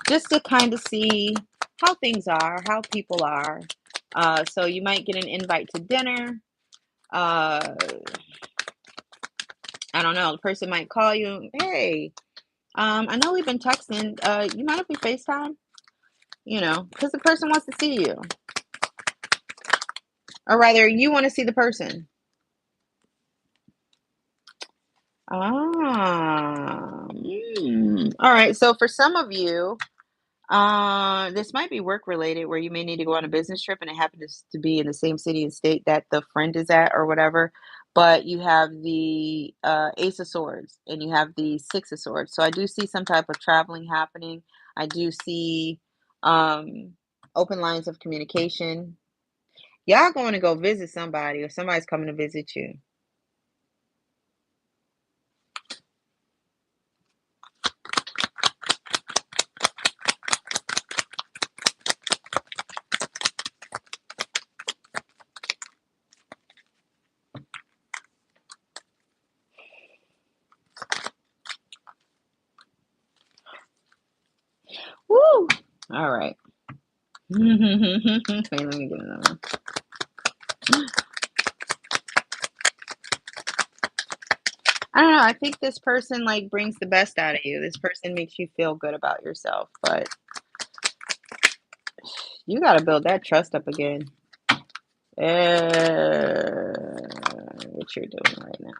just to kind of see how things are, how people are. So you might get an invite to dinner. Uh, I don't know. The person might call you. Hey, I know we've been texting. You mind if we FaceTime? Because the person wants to see you, or rather, you want to see the person. All right. So for some of you, this might be work related where you may need to go on a business trip and it happens to be in the same city and state that the friend is at or whatever. But you have the Ace of Swords and you have the Six of Swords. So I do see some type of traveling happening. I do see um, open lines of communication. Y'all going to go visit somebody or somebody's coming to visit you. Woo! All right. Okay, let me get another one. I don't know. I think this person like brings the best out of you. This person makes you feel good about yourself, but you got to build that trust up again. What you're doing right now,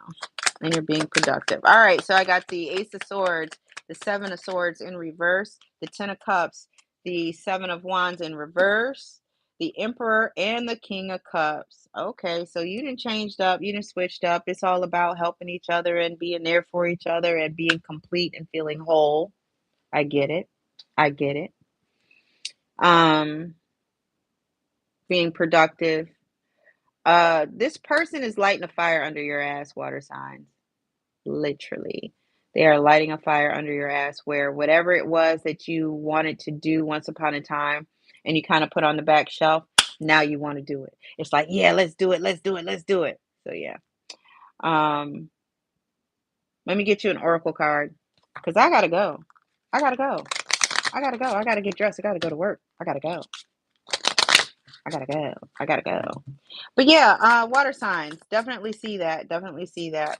and you're being productive. All right, so I got the Ace of Swords, the Seven of Swords in reverse, the Ten of Cups, the Seven of Wands in reverse, the Emperor, and the King of Cups. Okay, so you didn't changed up, you didn't switched up. It's all about helping each other and being there for each other and being complete and feeling whole. I get it. I get it. Um, being productive. This person is lighting a fire under your ass, water signs. Literally. They are lighting a fire under your ass where whatever it was that you wanted to do once upon a time and you kind of put on the back shelf, now you want to do it. It's like, yeah, let's do it, let's do it, let's do it. So yeah. Um, let me get you an oracle card because I gotta go. I gotta go. I gotta go. I gotta get dressed. I gotta go to work. I gotta go. I gotta go. I gotta go. But yeah, water signs. Definitely see that. Definitely see that.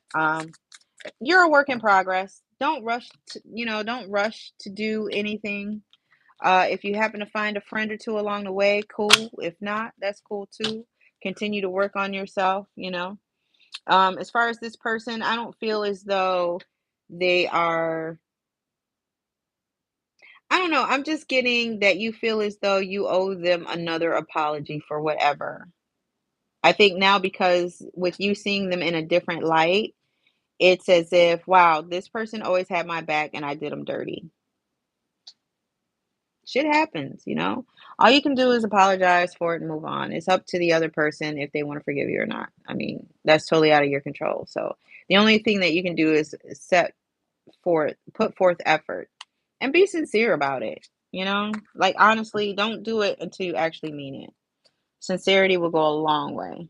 You're a work in progress. Don't rush to do anything. If you happen to find a friend or two along the way, cool. If not, that's cool too. Continue to work on yourself, you know. As far as this person, I don't feel as though they are, I don't know. I'm just getting that you feel as though you owe them another apology for whatever. I think now because with you seeing them in a different light, it's as if, wow, this person always had my back and I did them dirty. Shit happens, you know? All you can do is apologize for it and move on. It's up to the other person if they want to forgive you or not. I mean, that's totally out of your control. So the only thing that you can do is put forth effort and be sincere about it. You know, like honestly, don't do it until you actually mean it. Sincerity will go a long way.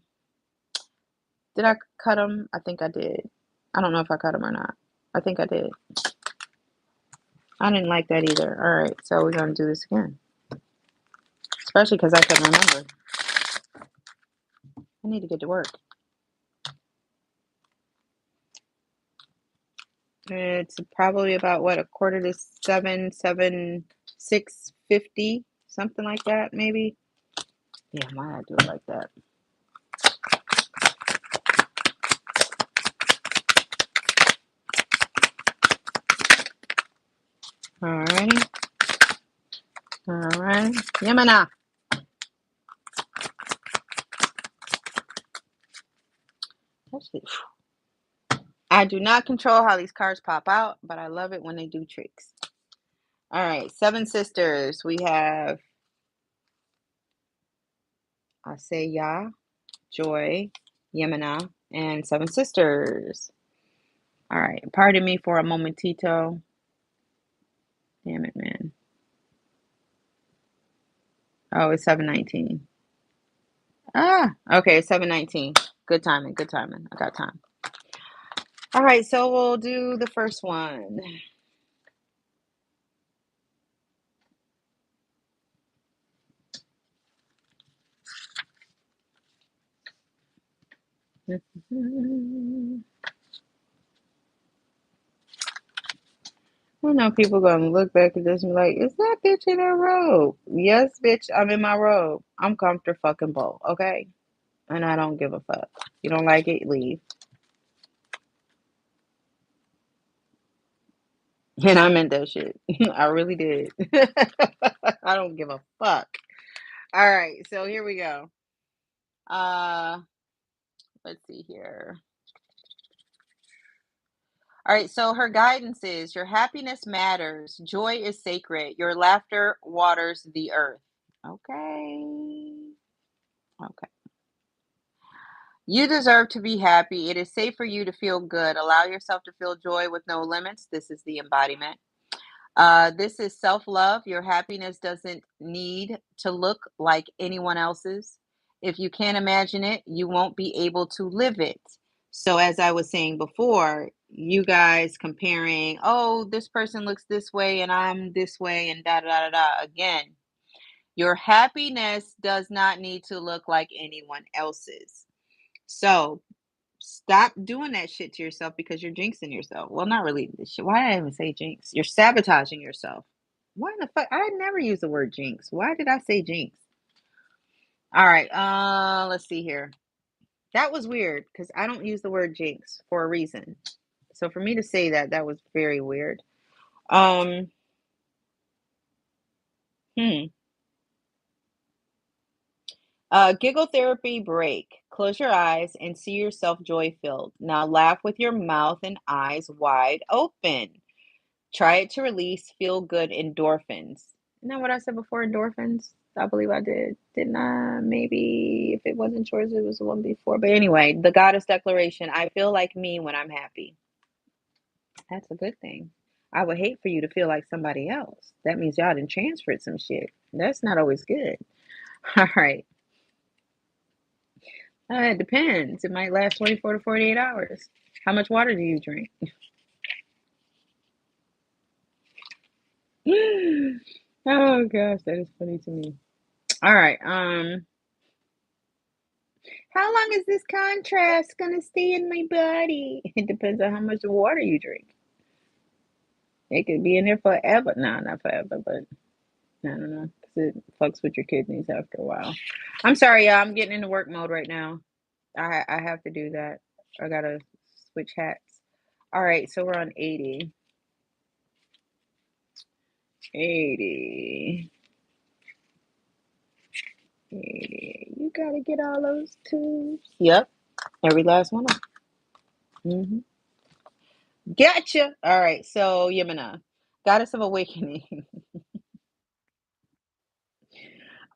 Did I cut them? I think I did. I don't know if I cut them or not. I think I did. I didn't like that either. All right, so we're gonna do this again, especially because I couldn't remember. I need to get to work. It's probably about what, a quarter to seven, 6:50, something like that, maybe. Yeah, why did I do it like that? Alrighty, alright. Yamana. I do not control how these cards pop out, but I love it when they do tricks. All right, seven sisters. We have Aseya, Joy, Yemena, and seven sisters. All right, pardon me for a momentito. Damn it, man. Oh, it's 7:19. Okay, 7:19. Good timing, good timing. I got time. All right, so we'll do the first one. I know people gonna look back at this and be like, is that bitch in her robe? Yes, bitch, I'm in my robe. I'm comfortable fucking both, okay? And I don't give a fuck. You don't like it, leave. And I meant that shit. I really did. I don't give a fuck. All right, so here we go. Uh, let's see here. All right, so her guidance is your happiness matters, joy is sacred, your laughter waters the earth. Okay. Okay. You deserve to be happy. It is safe for you to feel good. Allow yourself to feel joy with no limits. This is the embodiment. This is self love. Your happiness doesn't need to look like anyone else's. If you can't imagine it, you won't be able to live it. So, as I was saying before, you guys comparing, oh, this person looks this way and I'm this way and da da da da da. Again, your happiness does not need to look like anyone else's. So, stop doing that shit to yourself because you're jinxing yourself. Well, not really. Why did I even say jinx? You're sabotaging yourself. Why the fuck? I never use the word jinx. Why did I say jinx? All right. Let's see here. That was weird because I don't use the word jinx for a reason. So for me to say that, that was very weird. Um. Hmm. Giggle therapy break. Close your eyes and see yourself joy filled. Now laugh with your mouth and eyes wide open. Try it to release feel good endorphins. Isn't that what I said before? Endorphins? I believe I did. Didn't I? Maybe if it wasn't yours, it was the one before. But anyway, the goddess declaration I feel like me when I'm happy. That's a good thing. I would hate for you to feel like somebody else. That means y'all done transferred some shit. That's not always good. All right. It depends. It might last 24 to 48 hours. How much water do you drink? Oh gosh, that is funny to me. All right. How long is this contrast gonna stay in my body? It depends on how much water you drink. It could be in there forever. No, not forever, but I don't know, 'cause it fucks with your kidneys after a while. I'm sorry, y'all. I'm getting into work mode right now. I have to do that. I gotta switch hats. All right, so we're on 80. 80. 80. You gotta get all those tubes. Yep, every last one of them. Gotcha. All right, so Yemina, goddess of awakening.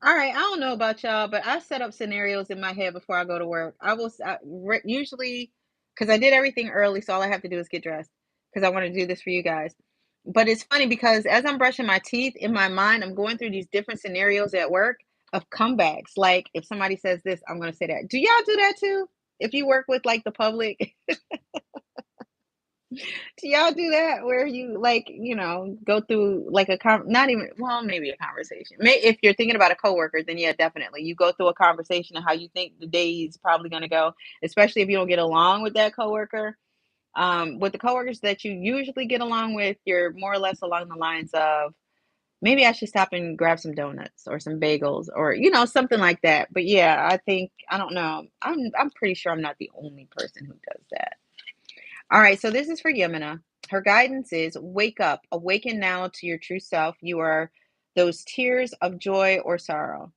All right, I don't know about y'all, but I set up scenarios in my head before I go to work. Usually, because I did everything early, so all I have to do is get dressed because I want to do this for you guys. But it's funny because as I'm brushing my teeth in my mind, I'm going through these different scenarios at work of comebacks. Like if somebody says this, I'm going to say that. Do y'all do that too? If you work with like the public, do y'all do that where you like, go through like not even, well, maybe a conversation. If you're thinking about a coworker, then yeah, definitely. You go through a conversation of how you think the day is probably going to go, especially if you don't get along with that coworker. With the coworkers that you usually get along with, you're more or less along the lines of maybe I should stop and grab some donuts or some bagels or something like that. But yeah, I don't know. I'm pretty sure I'm not the only person who does that. All right, so this is for Yemina. Her guidance is wake up, awaken now to your true self. You are those tears of joy or sorrow.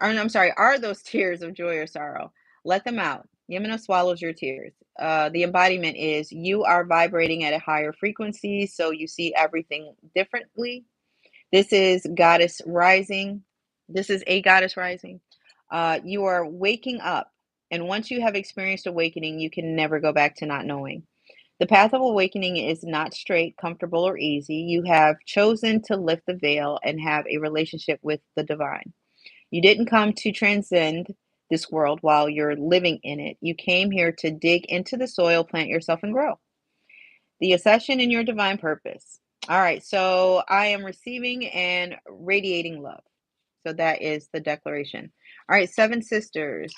Or, I'm sorry, are those tears of joy or sorrow? Let them out. Yemina swallows your tears. The embodiment is you are vibrating at a higher frequency, so you see everything differently. This is goddess rising. This is a goddess rising. You are waking up. And once you have experienced awakening, you can never go back to not knowing. The path of awakening is not straight, comfortable, or easy. You have chosen to lift the veil and have a relationship with the divine. You didn't come to transcend this world while you're living in it. You came here to dig into the soil, plant yourself, and grow. The accession in your divine purpose. All right, so I am receiving and radiating love. So that is the declaration. All right, seven sisters.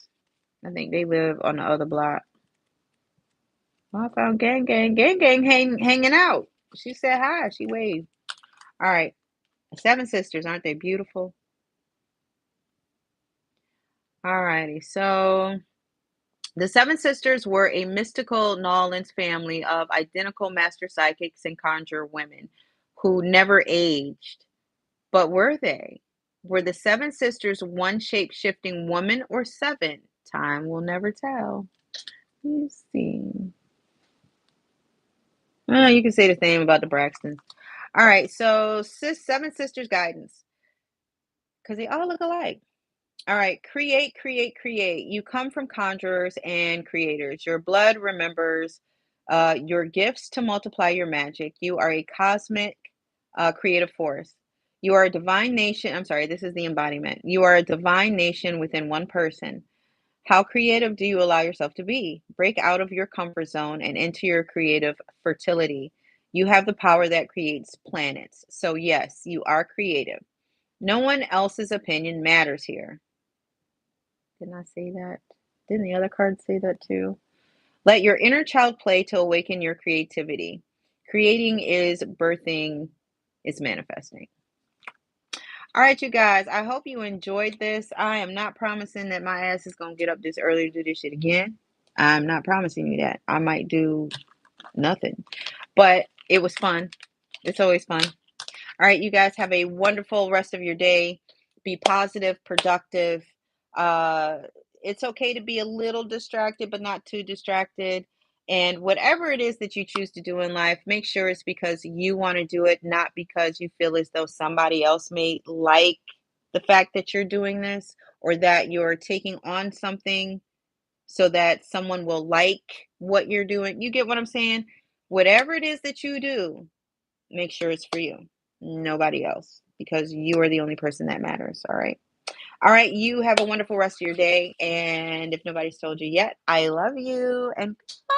I think they live on the other block. Oh, I found Gang Gang. Gang Gang hanging out. She said hi. She waved. All right. Seven sisters. Aren't they beautiful? All righty. So the seven sisters were a mystical New Orleans family of identical master psychics and conjure women who never aged. But were they? Were the seven sisters one shape shifting woman or seven? Time will never tell. Let's see. You can say the same about the Braxtons. All right, so seven sisters guidance because they all look alike. All right, create, create, create. You come from conjurers and creators. Your blood remembers your gifts to multiply your magic. You are a cosmic creative force. You are a divine nation. I'm sorry, this is the embodiment. You are a divine nation within one person. How creative do you allow yourself to be? Break out of your comfort zone and into your creative fertility. You have the power that creates planets. So, yes, you are creative. No one else's opinion matters here. Didn't I say that? Didn't the other card say that too? Let your inner child play to awaken your creativity. Creating is birthing, is manifesting. All right, you guys, I hope you enjoyed this. I am not promising that my ass is going to get up this early to do this shit again. I'm not promising you that. I might do nothing, but it was fun. It's always fun. All right, you guys have a wonderful rest of your day. Be positive, productive. Uh, it's okay to be a little distracted, but not too distracted. And whatever it is that you choose to do in life, make sure it's because you want to do it, not because you feel as though somebody else may like the fact that you're doing this or that you're taking on something so that someone will like what you're doing. You get what I'm saying? Whatever it is that you do, make sure it's for you, nobody else, because you are the only person that matters. All right. All right. You have a wonderful rest of your day. And if nobody's told you yet, I love you and bye.